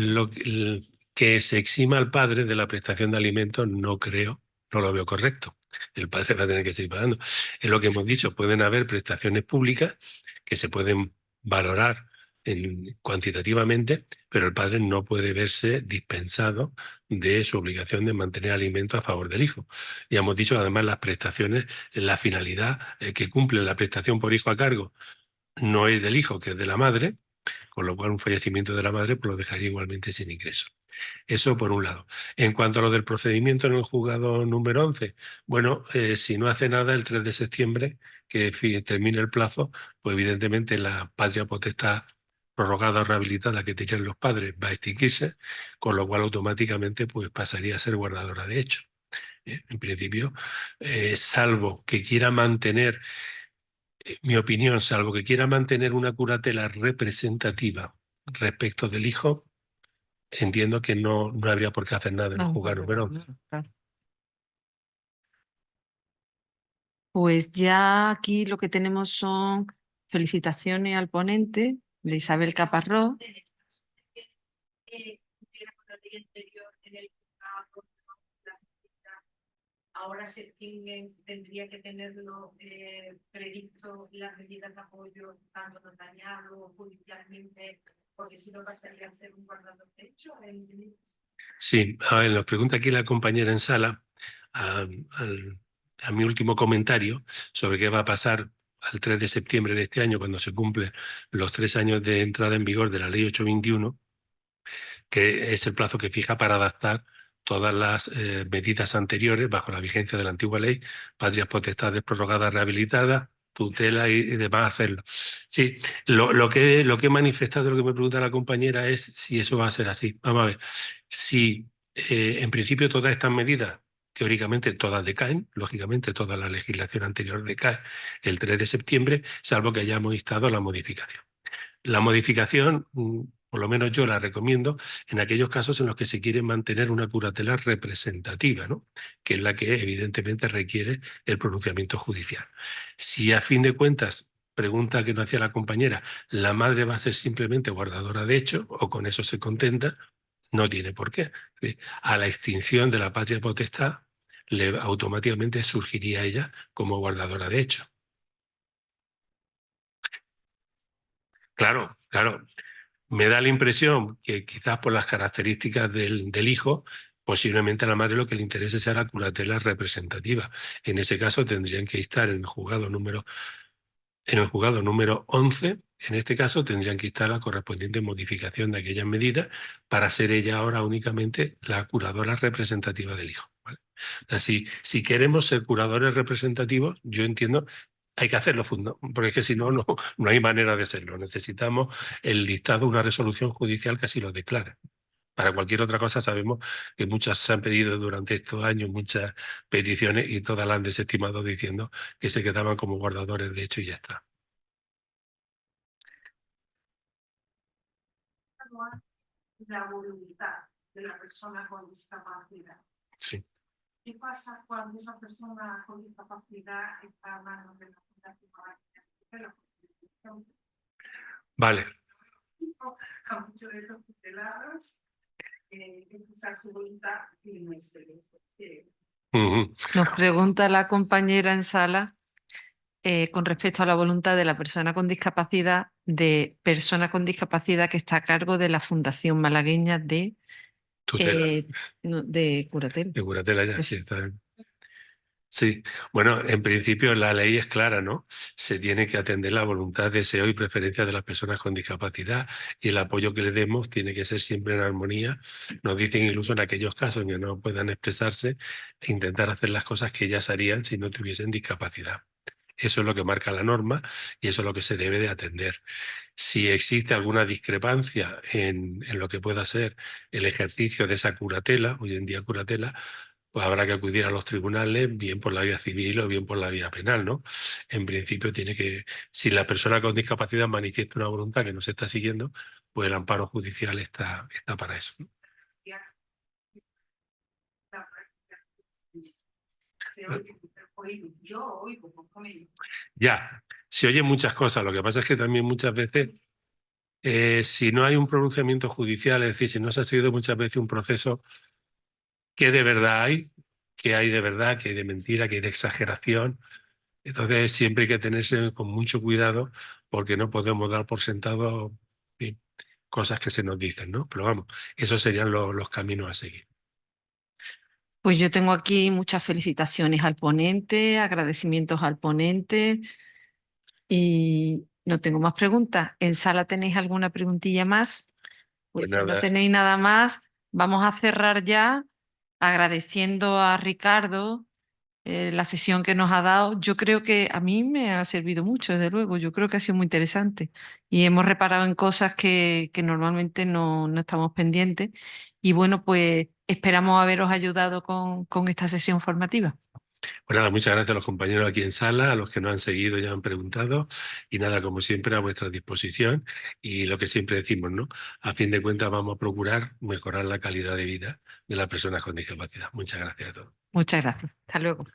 que se exima al padre de la prestación de alimentos no creo, no lo veo correcto. El padre va a tener que seguir pagando. Es lo que hemos dicho, pueden haber prestaciones públicas que se pueden valorar cuantitativamente, pero el padre no puede verse dispensado de su obligación de mantener alimentos a favor del hijo. Ya hemos dicho, además, las prestaciones, la finalidad que cumple la prestación por hijo a cargo no es del hijo, que es de la madre, con lo cual un fallecimiento de la madre pues, lo dejaría igualmente sin ingreso. Eso por un lado. En cuanto a lo del procedimiento en el juzgado número 11, bueno, si no hace nada el 3 de septiembre, que termine el plazo, pues evidentemente la patria potestad prorrogada o rehabilitada que tenían los padres va a extinguirse, con lo cual automáticamente pues, pasaría a ser guardadora de hecho. En principio, salvo que quiera mantener, mi opinión, salvo que quiera mantener una curatela representativa respecto del hijo, entiendo que no habría por qué hacer nada en el No, juzgado número 11. claro. Pues ya aquí lo que tenemos son felicitaciones al ponente, de Isabel Caparrós. Ahora septiembre tendría que tenerlo previsto las medidas de apoyo, tanto notariado judicialmente, porque si no pasaría a ser un guardador de hecho. Sí, a ver, nos pregunta aquí la compañera en sala a mi último comentario sobre qué va a pasar al 3 de septiembre de este año, cuando se cumplen los 3 años de entrada en vigor de la Ley 821, que es el plazo que fija para adaptar todas las medidas anteriores bajo la vigencia de la antigua ley, patrias potestades prorrogadas rehabilitadas, tutela y demás hacerlo. Sí, lo que he manifestado, lo que me pregunta la compañera es si eso va a ser así. Vamos a ver, si en principio todas estas medidas, teóricamente todas decaen, lógicamente toda la legislación anterior decae el 3 de septiembre, salvo que hayamos instado la modificación. La modificación, por lo menos yo la recomiendo en aquellos casos en los que se quiere mantener una curatela representativa, ¿no? Que es la que evidentemente requiere el pronunciamiento judicial. Si a fin de cuentas, pregunta que nos hacía la compañera, la madre va a ser simplemente guardadora de hecho o con eso se contenta, no tiene por qué. A la extinción de la patria potestad, automáticamente surgiría ella como guardadora de hecho. Claro, claro. Me da la impresión que quizás por las características del hijo, posiblemente a la madre lo que le interese sea la curatela representativa. En ese caso tendrían que estar en el juzgado número 11, en este caso tendrían que estar la correspondiente modificación de aquellas medidas para ser ella ahora únicamente la curadora representativa del hijo. ¿Vale? Así, si queremos ser curadores representativos, yo entiendo hay que hacerlo, porque es que si no, no hay manera de serlo. Necesitamos el dictado, una resolución judicial que así lo declare. Para cualquier otra cosa sabemos que muchas se han pedido durante estos años, muchas peticiones y todas las han desestimado diciendo que se quedaban como guardadores de hecho y ya está. La voluntad de la persona con discapacidad. Sí. ¿Qué pasa cuando esa persona con discapacidad está a manos de la Fundación Constitución? Vale. A muchos de los tutelados, usar su voluntad y no es eso. Nos pregunta la compañera en sala con respecto a la voluntad de la persona con discapacidad, que está a cargo de la Fundación Malagueña de Curatel. De curatela ya, Eso. sí, está bien. Sí, bueno, en principio la ley es clara, ¿no? Se tiene que atender la voluntad, deseo y preferencia de las personas con discapacidad y el apoyo que le demos tiene que ser siempre en armonía. Nos dicen incluso en aquellos casos en que no puedan expresarse, intentar hacer las cosas que ellas harían si no tuviesen discapacidad. Eso es lo que marca la norma y eso es lo que se debe de atender. Si existe alguna discrepancia en lo que pueda ser el ejercicio de esa curatela, hoy en día curatela, pues habrá que acudir a los tribunales, bien por la vía civil o bien por la vía penal, ¿no? En principio tiene que, si la persona con discapacidad manifiesta una voluntad que no se está siguiendo, pues el amparo judicial está para eso, ¿no? Ya, se oyen muchas cosas. Lo que pasa es que también muchas veces, si no hay un pronunciamiento judicial, es decir, si no se ha seguido muchas veces un proceso, ¿qué de verdad hay? ¿Qué hay de verdad? ¿Qué hay de mentira? ¿Qué hay de exageración? Entonces siempre hay que tenerse con mucho cuidado porque no podemos dar por sentado cosas que se nos dicen, ¿no? Pero vamos, esos serían los caminos a seguir. Pues yo tengo aquí muchas felicitaciones al ponente, agradecimientos al ponente y no tengo más preguntas. ¿En sala tenéis alguna preguntilla más? Pues Pues si no nada, tenéis nada más, vamos a cerrar ya agradeciendo a Ricardo la sesión que nos ha dado. Yo creo que a mí me ha servido mucho, desde luego. Yo creo que ha sido muy interesante y hemos reparado en cosas que normalmente no estamos pendientes. Y bueno, pues esperamos haberos ayudado con esta sesión formativa. Pues nada, muchas gracias a los compañeros aquí en sala, a los que nos han seguido y han preguntado, y nada, como siempre, a vuestra disposición, y lo que siempre decimos, ¿no? A fin de cuentas vamos a procurar mejorar la calidad de vida de las personas con discapacidad. Muchas gracias a todos. Muchas gracias. Hasta luego.